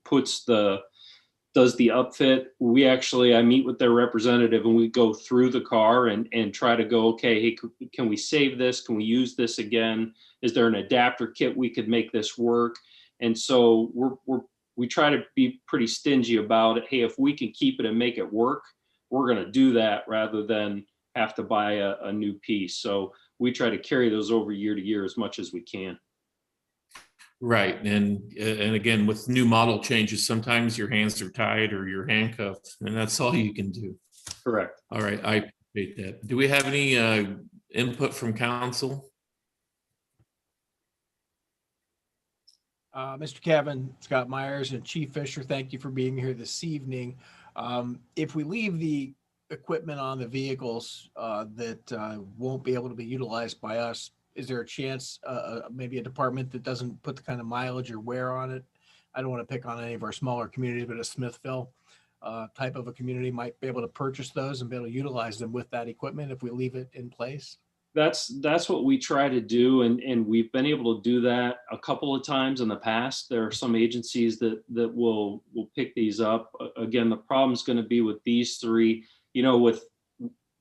S15: does the upfit. I meet with their representative and we go through the car and try to go, okay, hey, can we save this? Can we use this again? Is there an adapter kit we could make this work? And so we try to be pretty stingy about it. Hey, if we can keep it and make it work, we're going to do that rather than have to buy a new piece. So we try to carry those over year to year as much as we can.
S10: Right. And again, with new model changes, sometimes your hands are tied or you're handcuffed, and that's all you can do.
S15: Correct.
S10: All right. I appreciate that. Do we have any input from council?
S4: Mr. Cavan, Scott Myers, and Chief Fisher, thank you for being here this evening. If we leave the equipment on the vehicles that won't be able to be utilized by us, is there a chance maybe a department that doesn't put the kind of mileage or wear on it? I don't want to pick on any of our smaller communities, but a Smithville type of a community might be able to purchase those and be able to utilize them with that equipment if we leave it in place?
S15: That's what we try to do, and we've been able to do that a couple of times in the past. There are some agencies that will pick these up. Again, the problem is going to be with these three. With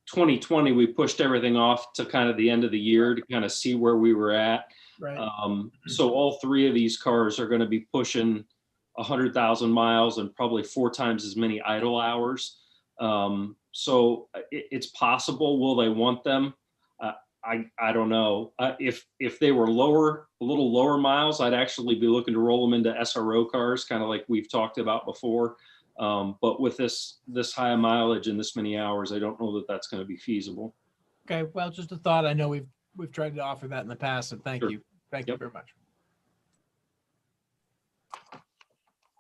S15: 2020, we pushed everything off to kind of the end of the year to kind of see where we were at.
S4: Right.
S15: So all three of these cars are going to be pushing 100,000 miles and probably 4 times as many idle hours. So it's possible. Will they want them? I don't know. If they were a little lower miles, I'd actually be looking to roll them into SRO cars, kind of like we've talked about before. But with this high mileage and this many hours, I don't know that that's going to be feasible.
S4: Okay, well, just a thought. I know we've tried to offer that in the past, and thank
S15: Sure.
S4: you. Thank you very much.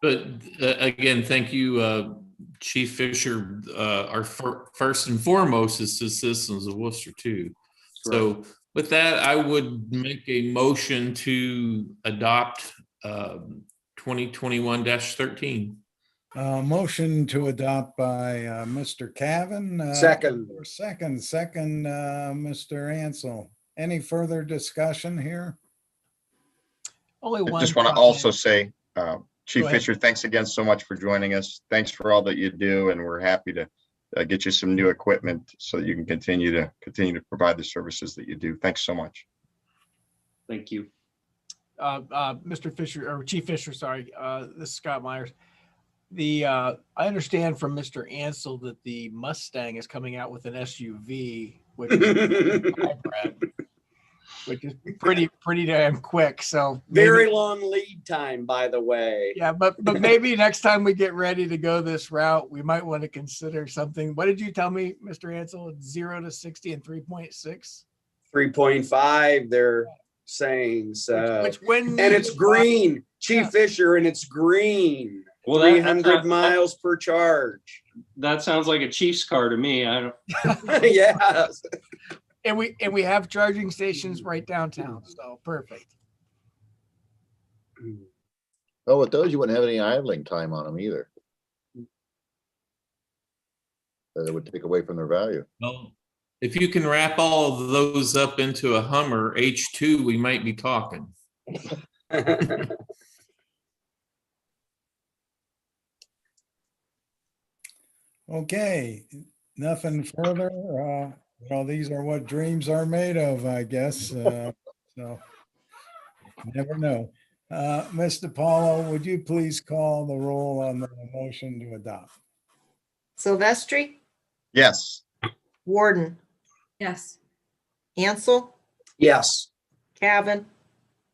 S10: But again, thank you, Chief Fisher. Our first and foremost is the citizens of Worcester too. So with that, I would make a motion to adopt 2021-13.
S2: Motion to adopt by Mr. Cavan.
S9: Second.
S2: Second, Mr. Ansel. Any further discussion here?
S4: Only one.
S6: I just want to also say, Chief
S4: Go ahead.
S6: Fisher, thanks again so much for joining us. Thanks for all that you do, and we're happy to get you some new equipment so that you can continue to provide the services that you do. Thanks so much.
S15: Thank you.
S4: Mr. Fisher, or Chief Fisher, sorry, this is Scott Myers. I understand from Mr. Ansel that the Mustang is coming out with an SUV, which is hybrid, which is pretty damn quick. So
S9: Very long lead time, by the way.
S4: yeah, but maybe next time we get ready to go this route, we might want to consider something. What did you tell me, Mr. Ansel? 0 to 60 in 3.6.
S9: 3.5, they're saying. So,
S4: Which when
S9: and it's green, Chief
S4: Yeah.
S9: Fisher, and it's green.
S15: Well,
S9: 300 miles per charge.
S15: That sounds like a Chiefs car to me. I don't.
S9: Yes.
S4: And we have charging stations right downtown, so perfect.
S12: Oh, with those, you wouldn't have any idling time on them either. That would take away from their value.
S10: Well, if you can wrap all of those up into a Hummer H2, we might be talking.
S2: Okay, nothing further. These are what dreams are made of, I guess. So never know. Mr. Paulo, would you please call the roll on the motion to adopt?
S3: Silvestri,
S6: Yes.
S3: Warden,
S11: Yes.
S3: Ansel,
S9: Yes.
S3: Cavan,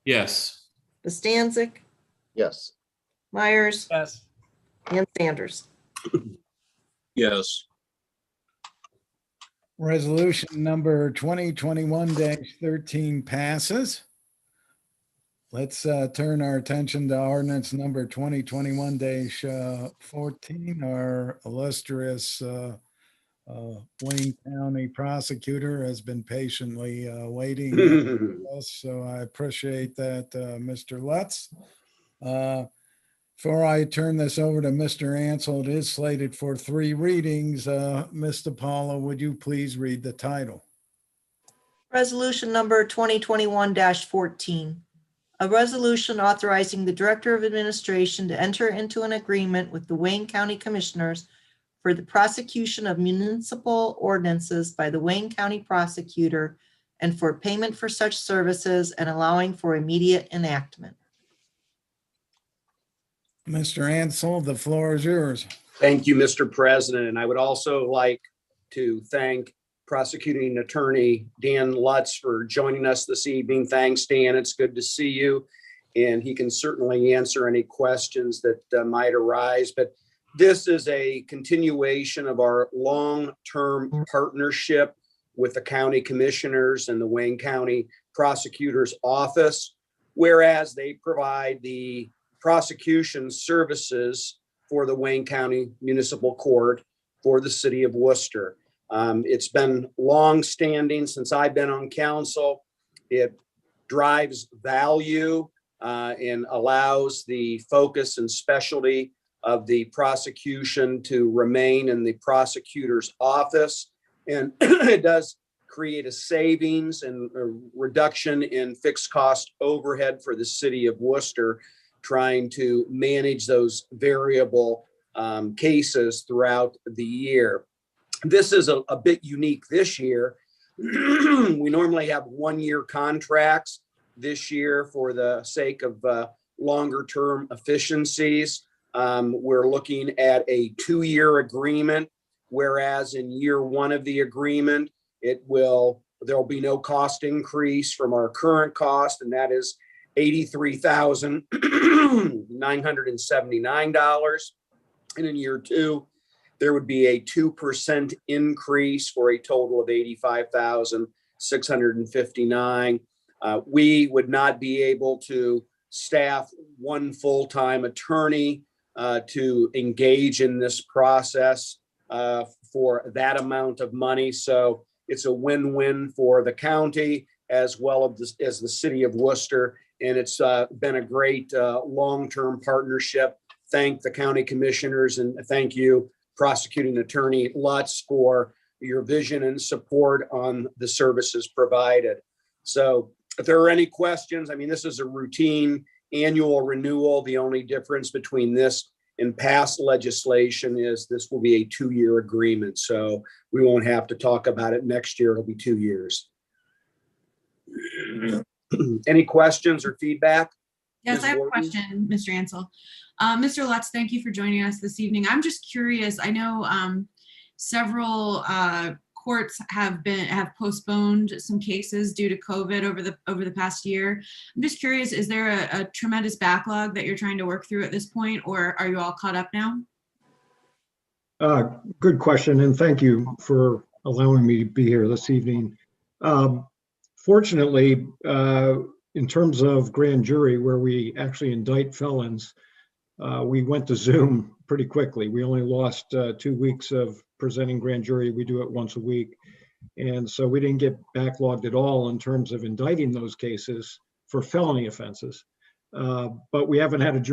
S10: Yes.
S3: Bostancic,
S12: Yes.
S3: Myers,
S4: Yes.
S3: and Sanders.
S5: Yes.
S2: Resolution number 2021-13 passes. Let's turn our attention to ordinance number 2021-14. Our illustrious Wayne County prosecutor has been patiently waiting for us, so I appreciate that, Mr. Lutz. Before I turn this over to Mr. Ansel, it is slated for 3 readings. Mr. Paula, would you please read the title?
S3: Resolution number 2021-14. A resolution authorizing the Director of Administration to enter into an agreement with the Wayne County Commissioners for the prosecution of municipal ordinances by the Wayne County Prosecutor and for payment for such services and allowing for immediate enactment.
S2: Mr. Ansel, the floor is yours.
S9: Thank you, Mr. President. And I would also like to thank Prosecuting Attorney Dan Lutz for joining us this evening. Thanks, Dan. It's good to see you. And he can certainly answer any questions that might arise. But this is a continuation of our long-term partnership with the county commissioners and the Wayne County Prosecutor's Office, whereas they provide the prosecution services for the Wayne County Municipal Court for the city of Worcester. It's been long-standing since I've been on council. It drives value and allows the focus and specialty of the prosecution to remain in the prosecutor's office. And it does create a savings and a reduction in fixed cost overhead for the city of Worcester, trying to manage those variable cases throughout the year. This is a bit unique this year. We normally have 1-year contracts. This year, for the sake of longer term efficiencies, we're looking at a 2-year agreement, whereas in year 1 of the agreement, there'll be no cost increase from our current cost, and that is $83,979. And in year 2, there would be a 2% increase for a total of $85,659. We would not be able to staff 1 full-time attorney to engage in this process for that amount of money. So it's a win-win for the county as well as the city of Worcester. And it's been a great long-term partnership. Thank the county commissioners and thank you, Prosecuting Attorney Lutz, for your vision and support on the services provided. So if there are any questions, I mean, this is a routine annual renewal. The only difference between this and past legislation is this will be a 2-year agreement. So we won't have to talk about it next year. It'll be 2 years. Any questions or feedback?
S11: Yes,
S9: Ms.
S11: I have a
S9: Wharton?
S11: question, Mr. Ansel. Mr. Lutz, thank you for joining us this evening. I'm just curious. I know several courts have postponed some cases due to COVID over the past year. I'm just curious, is there a tremendous backlog that you're trying to work through at this point, or are you all caught up now?
S16: Good question, and thank you for allowing me to be here this evening. Fortunately, in terms of grand jury, where we actually indict felons, we went to Zoom pretty quickly. We only lost 2 weeks of presenting grand jury. We do it once a week. And so we didn't get backlogged at all in terms of indicting those cases for felony offenses. But we haven't had a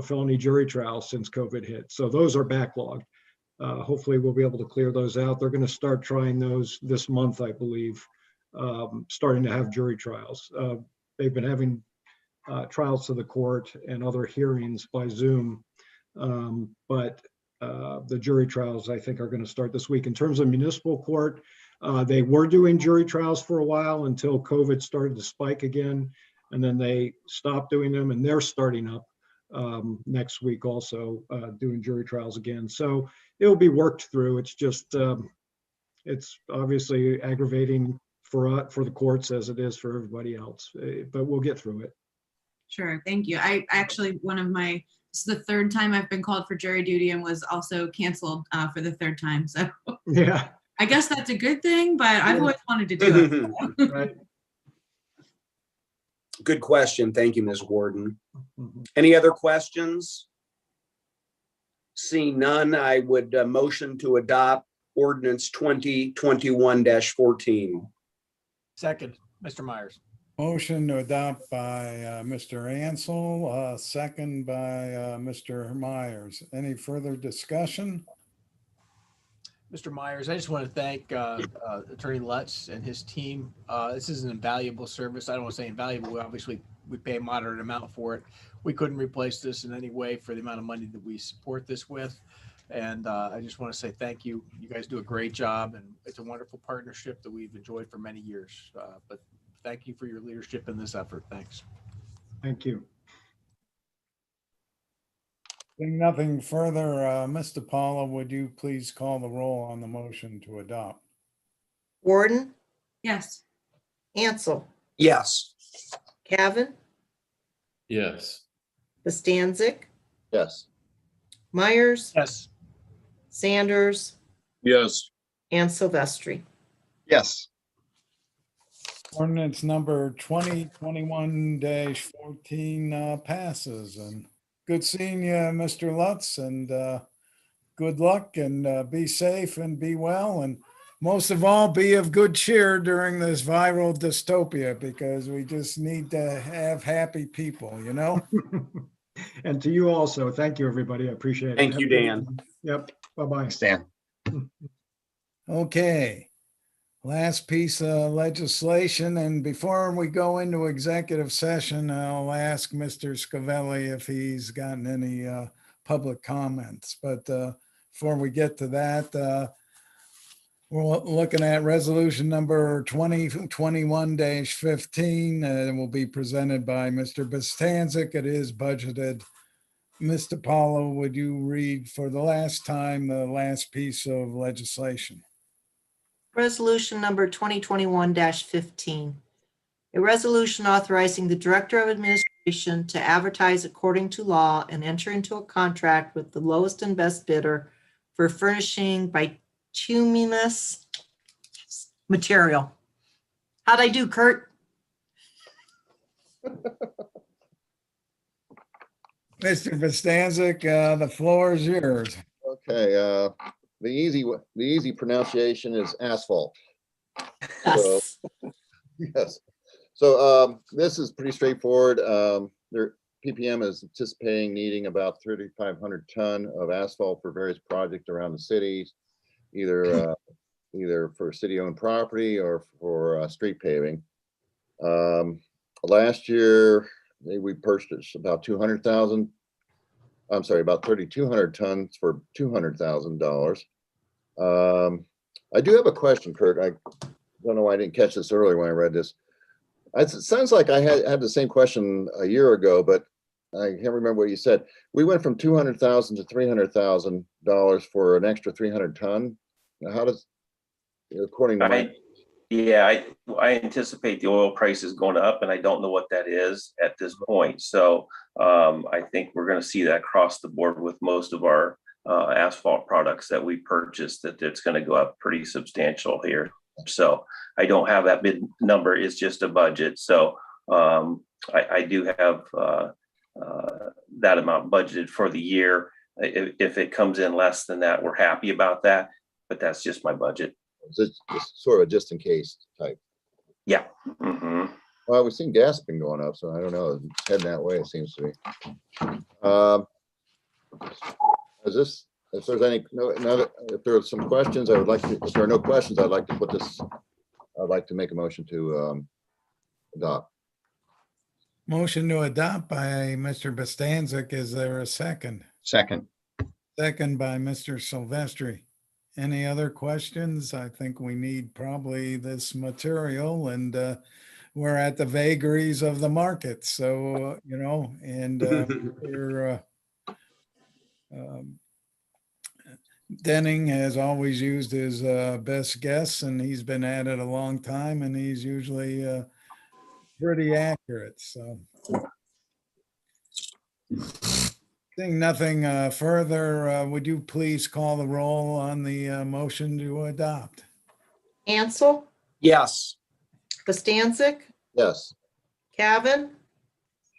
S16: felony jury trial since COVID hit. So those are backlogged. Hopefully we'll be able to clear those out. They're going to start trying those this month, I believe, starting to have jury trials. They've been having trials to the court and other hearings by Zoom. But the jury trials, I think, are going to start this week. In terms of municipal court, they were doing jury trials for a while until COVID started to spike again. And then they stopped doing them, and they're starting up next week also doing jury trials again. So it'll be worked through. It's just, it's obviously aggravating for the courts as it is for everybody else, but we'll get through it.
S11: Sure, thank you. I actually, this is the 3rd time I've been called for jury duty and was also canceled for the 3rd time. So
S16: yeah,
S11: I guess that's a good thing, but I've always wanted to do it.
S16: Right.
S9: Good question. Thank you, Ms. Gordon. Any other questions? Seeing none, I would motion to adopt ordinance 2021-14.
S4: Second, Mr. Myers.
S2: Motion to adopt by Mr. Ansel, second by Mr. Myers. Any further discussion?
S4: Mr. Myers, I just want to thank Attorney Lutz and his team. This is an invaluable service. I don't want to say invaluable. Obviously, we pay a moderate amount for it. We couldn't replace this in any way for the amount of money that we support this with. And I just want to say thank you. You guys do a great job, and it's a wonderful partnership that we've enjoyed for many years. But thank you for your leadership in this effort. Thanks.
S16: Thank you.
S2: Seeing nothing further, Mr. Paula, would you please call the roll on the motion to adopt?
S3: Warden,
S11: Yes.
S3: Ansel,
S9: Yes.
S3: Cavan,
S10: Yes.
S3: Bostancic,
S12: Yes.
S3: Myers,
S4: Yes.
S3: Sanders,
S5: Yes.
S3: and Silvestri.
S6: Yes.
S2: Ordinance number 2021-14 passes, and good seeing you, Mr. Lutz, and good luck, and be safe and be well, and most of all, be of good cheer during this viral dystopia, because we just need to have happy people, you know?
S16: And to you also. Thank you, everybody. I appreciate it.
S9: Thank you, Dan.
S16: Yep. Bye-bye.
S6: Stan.
S2: Okay. Last piece of legislation, and before we go into executive session, I'll ask Mr. Scavelli if he's gotten any public comments. But before we get to that, we're looking at resolution number 2021-15. It will be presented by Mr. Bostancic. It is budgeted. Mr. Paulo, would you read for the last time the last piece of legislation?
S3: Resolution number 2021-15. A resolution authorizing the Director of Administration to advertise according to law and enter into a contract with the lowest and best bidder for furnishing bituminous material. How'd I do, Kurt?
S2: Mr. Bostancic, the floor is yours.
S12: Okay, the easy pronunciation is asphalt.
S3: Yes.
S12: Yes. So this is pretty straightforward. Their PPM is anticipating needing about 3,500 ton of asphalt for various projects around the cities, either for city-owned property or for street paving. Last year, we purchased about 200,000. I'm sorry, about 3,200 tons for $200,000. I do have a question, Kurt. I don't know why I didn't catch this earlier when I read this. It sounds like I had the same question a year ago, but I can't remember what you said. We went from $200,000 to $300,000 for an extra 300 ton. Now, how does, according to my...
S17: I anticipate the oil prices going up, and I don't know what that is at this point. So I think we're going to see that across the board with most of our asphalt products that we purchased, that it's going to go up pretty substantial here. So I don't have that big number. It's just a budget. So I do have that amount budgeted for the year. If it comes in less than that, we're happy about that, but that's just my budget.
S12: It's sort of a just in case type.
S17: Yeah. Mm-hmm.
S12: Well, we've seen gas been going up, so I don't know. It's heading that way, it seems to be. If there's any, if there are some questions, I would like to, if there are no questions, I'd like to put this, I'd like to make a motion to adopt.
S2: Motion to adopt by Mr. Bostancic. Is there a second?
S6: Second.
S2: Second by Mr. Silvestri. Any other questions? I think we need probably this material, and we're at the vagaries of the market. So, you know, and we're Denning has always used his best guess, and he's been at it a long time, and he's usually pretty accurate. So Seeing nothing further, would you please call the roll on the motion to adopt?
S3: Ansel,
S9: Yes.
S3: Bastancik,
S12: Yes.
S3: Cavan,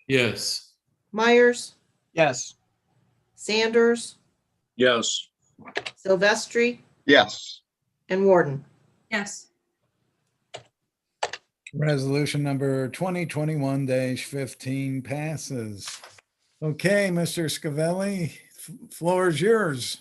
S10: Yes.
S3: Myers,
S4: Yes.
S3: Sanders,
S5: Yes.
S3: Silvestri,
S6: Yes.
S3: and Warden.
S11: Yes.
S2: Resolution number 2021-15 passes. Okay, Mr. Scavelli, floor is yours.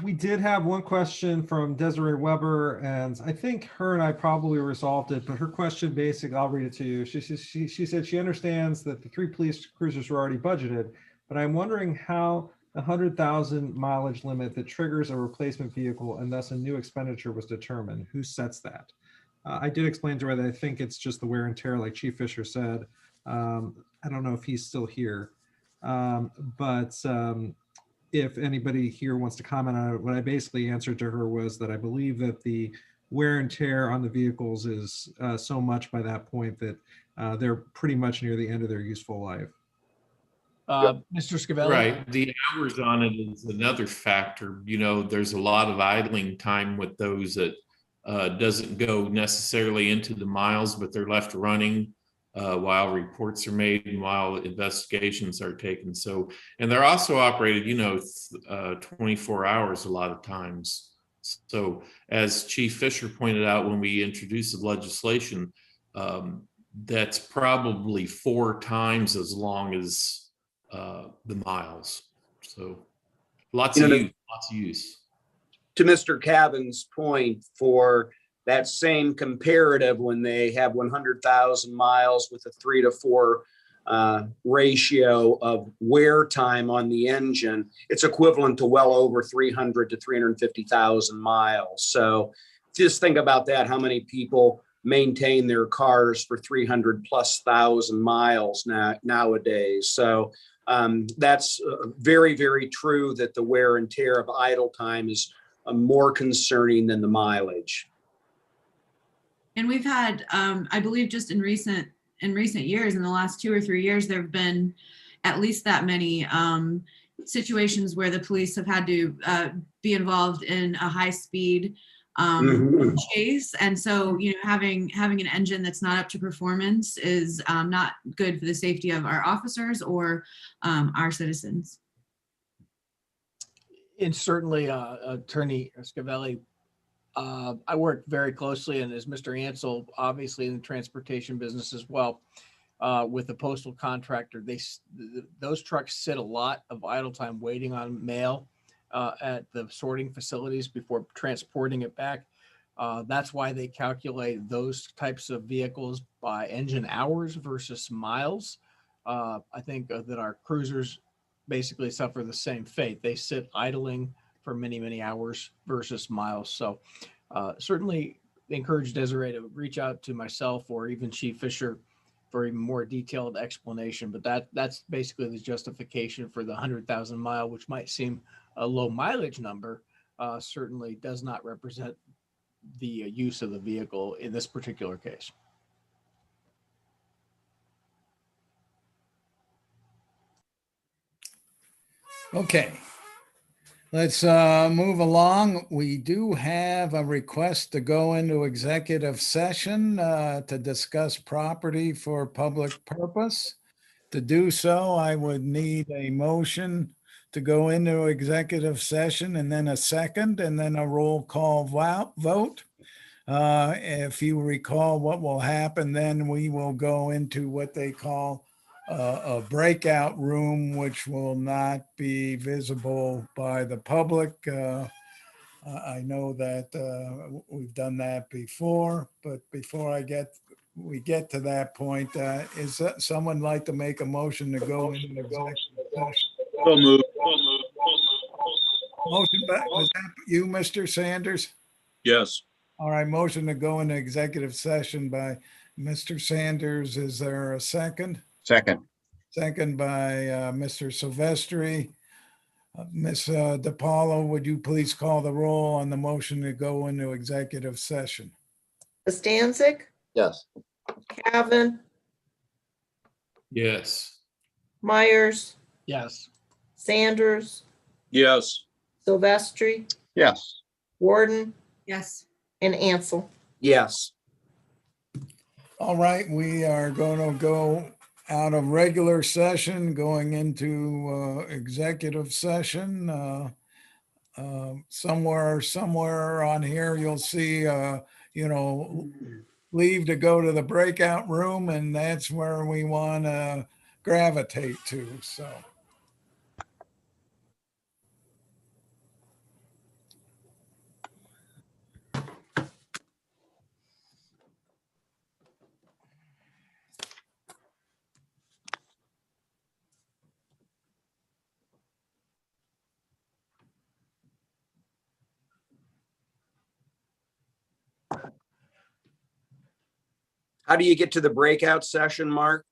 S1: We did have one question from Desiree Weber, and I think her and I probably resolved it, but her question basically, I'll read it to you. She said she understands that the 3 police cruisers were already budgeted, but I'm wondering how the 100,000 mileage limit that triggers a replacement vehicle and thus a new expenditure was determined. Who sets that? I did explain to her that I think it's just the wear and tear, like Chief Fisher said. I don't know if he's still here, but if anybody here wants to comment on it, what I basically answered to her was that I believe that the wear and tear on the vehicles is so much by that point that they're pretty much near the end of their useful life.
S4: Mr. Scavelli?
S10: Right. The hours on it is another factor. You know, there's a lot of idling time with those that doesn't go necessarily into the miles, but they're left running while reports are made and while investigations are taken. So, and they're also operated, 24 hours a lot of times. So as Chief Fisher pointed out, when we introduced the legislation, that's probably 4 times as long as the miles. So lots of use.
S9: To Mr. Cavan's point, for that same comparative, when they have 100,000 miles with a 3 to 4 ratio of wear time on the engine, it's equivalent to well over 300 to 350,000 miles. So just think about that, how many people maintain their cars for 300 plus thousand miles nowadays. So that's very, very true that the wear and tear of idle time is more concerning than the mileage.
S11: And we've had, I believe just in recent years, in the last 2 or 3 years, there have been at least that many situations where the police have had to be involved in a high speed chase. And so, having an engine that's not up to performance is not good for the safety of our officers or our citizens.
S4: And certainly, Attorney Scavelli, I work very closely, and as Mr. Ansel, obviously in the transportation business as well, with the postal contractor. Those trucks sit a lot of idle time waiting on mail at the sorting facilities before transporting it back. That's why they calculate those types of vehicles by engine hours versus miles. I think that our cruisers basically suffer the same fate. They sit idling for many, many hours versus miles. So certainly encourage Desiree to reach out to myself or even Chief Fisher for even more detailed explanation. But that's basically the justification for the 100,000 mile, which might seem a low mileage number, certainly does not represent the use of the vehicle in this particular case.
S2: Okay, let's move along. We do have a request to go into executive session to discuss property for public purpose. To do so, I would need a motion to go into executive session and then a second and then a roll call vote. If you recall what will happen, then we will go into what they call a breakout room, which will not be visible by the public. I know that we've done that before, but before we get to that point, is someone like to make a motion to go into executive session?
S5: So moved.
S2: Motion back, was that you, Mr. Sanders?
S5: Yes.
S2: All right, motion to go into executive session by Mr. Sanders. Is there a second?
S6: Second.
S2: Second by Mr. Silvestri. Ms. DiPaolo, would you please call the roll on the motion to go into executive session?
S3: Bastancik,
S12: Yes.
S3: Cavan,
S10: Yes.
S3: Myers,
S4: Yes.
S3: Sanders,
S5: Yes.
S3: Silvestri,
S12: Yes.
S3: Warden,
S11: Yes.
S3: and Ansel.
S9: Yes.
S2: All right, we are going to go out of regular session, going into executive session. Somewhere on here, you'll see, leave to go to the breakout room, and that's where we want to gravitate to, so.
S9: How do you get to the breakout session, Mark?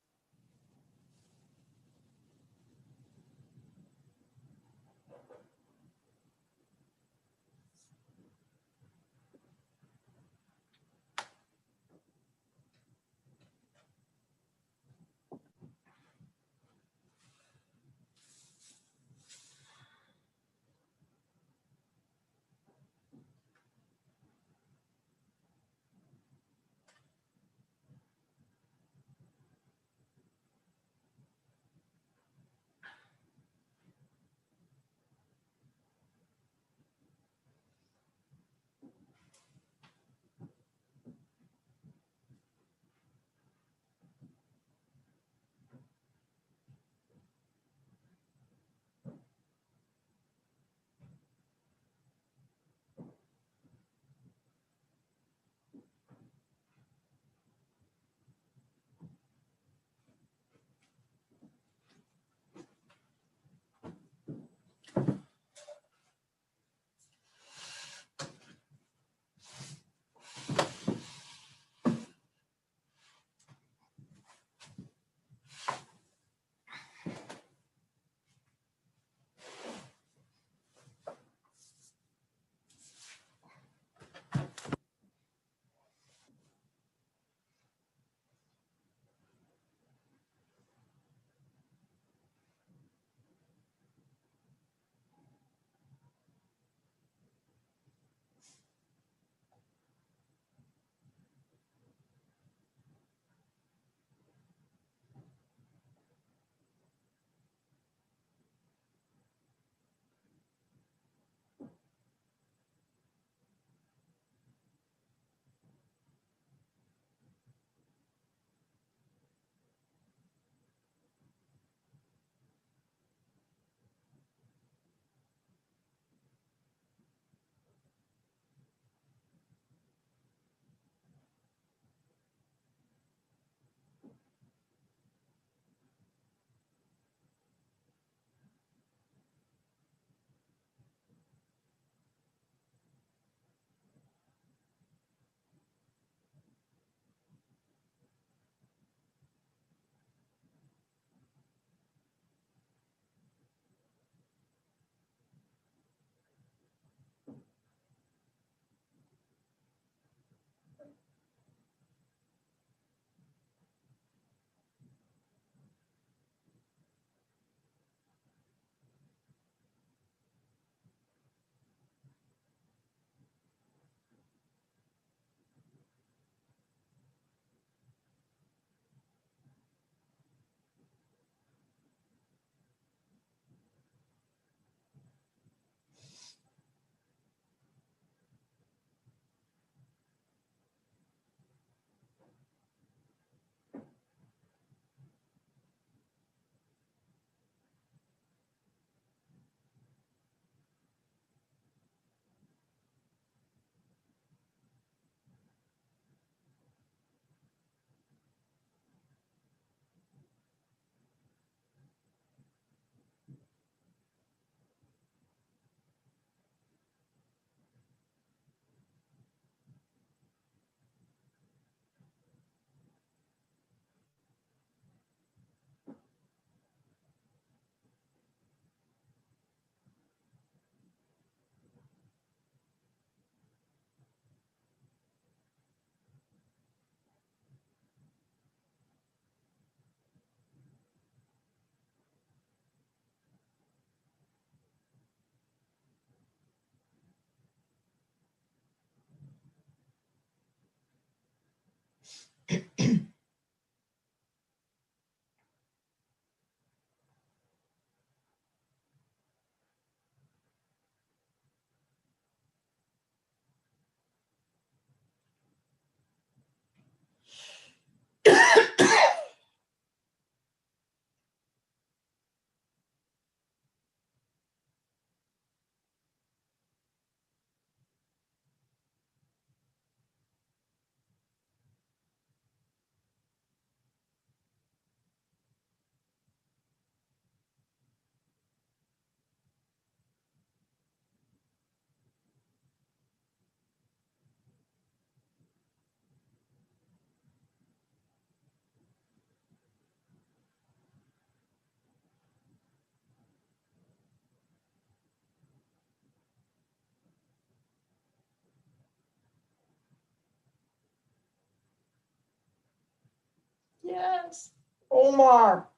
S3: Yes. Omar.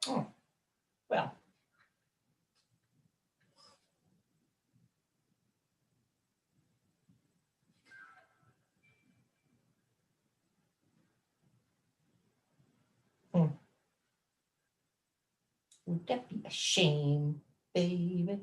S3: Oh, well. Would that be a shame, baby?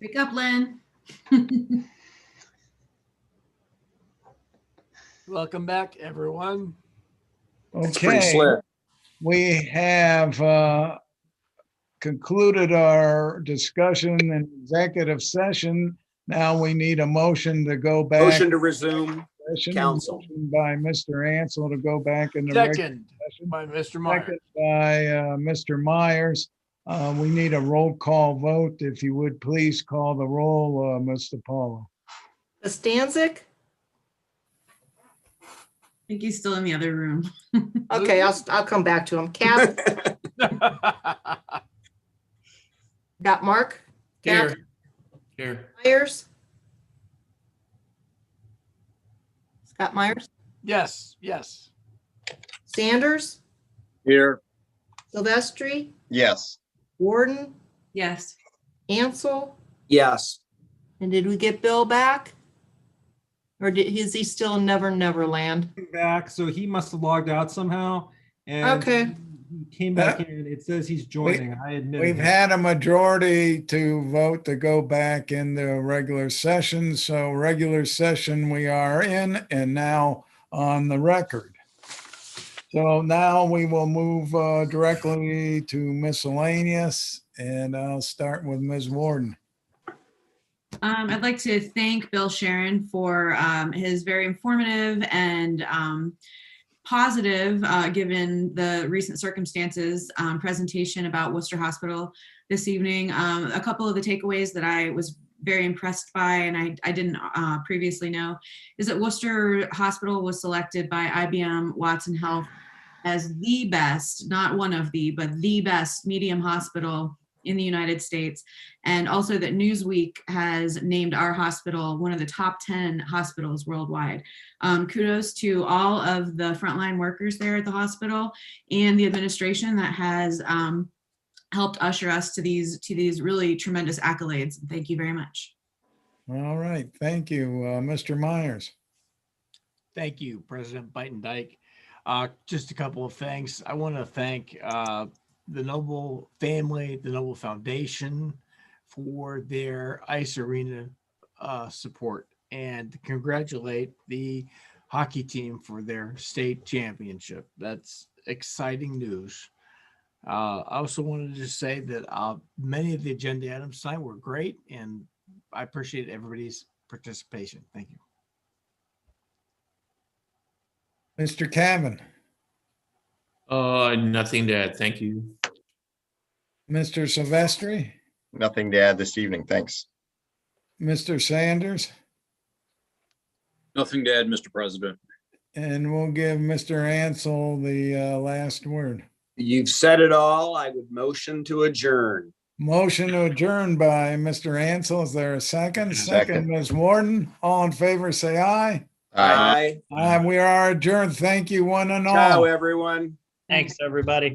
S11: Wake up, Lynn.
S4: Welcome back, everyone.
S17: It's pretty
S2: Okay,
S17: slick.
S2: we have concluded our discussion in executive session. Now we need a motion to go back.
S9: Motion to resume
S2: Session.
S9: council.
S2: Motion by Mr. Ansel to go back in the regular
S4: Second
S2: session.
S4: by Mr. Meyer.
S2: Second by Mr. Myers. We need a roll call vote. If you would please call the roll, Mr. Paulo.
S3: Costanzic?
S11: I think he's still in the other room.
S3: Okay, I'll come back to him. Cavan? Got Mark? Got
S10: Here.
S3: Myers? Scott Myers?
S4: Yes.
S3: Sanders?
S5: Here.
S3: Silvestri?
S12: Yes.
S3: Warden?
S11: Yes.
S3: Ansel?
S9: Yes.
S3: And did we get Bill back? Or is he still in Never Never Land?
S1: Back, so he must have logged out somehow. And
S3: Okay.
S1: he came back in. It says he's joining. I admit
S2: We've had a majority to vote to go back in the regular session. So regular session we are in and now on the record. So now we will move directly to miscellaneous, and I'll start with Ms. Warden.
S11: I'd like to thank Bill Sharon for his very informative and positive, given the recent circumstances, presentation about Worcester Hospital this evening. A couple of the takeaways that I was very impressed by, and I didn't previously know, is that Worcester Hospital was selected by IBM Watson Health as the best, not one of the, but the best medium hospital in the United States. And also that Newsweek has named our hospital one of the top 10 hospitals worldwide. Kudos to all of the frontline workers there at the hospital and the administration that has helped usher us to these really tremendous accolades. Thank you very much.
S2: All right, thank you, Mr. Myers.
S4: Thank you, President Dyke. Just a couple of things. I want to thank the Noble family, the Noble Foundation, for their ice arena support, and congratulate the hockey team for their state championship. That's exciting news. I also wanted to say that many of the agenda items tonight were great, and I appreciate everybody's participation. Thank you.
S2: Mr. Cavan.
S10: Nothing to add. Thank you.
S2: Mr. Silvestri.
S12: Nothing to add this evening. Thanks.
S2: Mr. Sanders.
S5: Nothing to add, Mr. President.
S2: And we'll give Mr. Ansel the last word.
S9: You've said it all. I would motion to adjourn.
S2: Motion to adjourn by Mr. Ansel. Is there a second?
S12: Second.
S2: Ms. Warden. All in favor, say aye.
S9: Aye.
S2: We are adjourned. Thank you, one and all.
S9: Ciao, everyone.
S7: Thanks, everybody.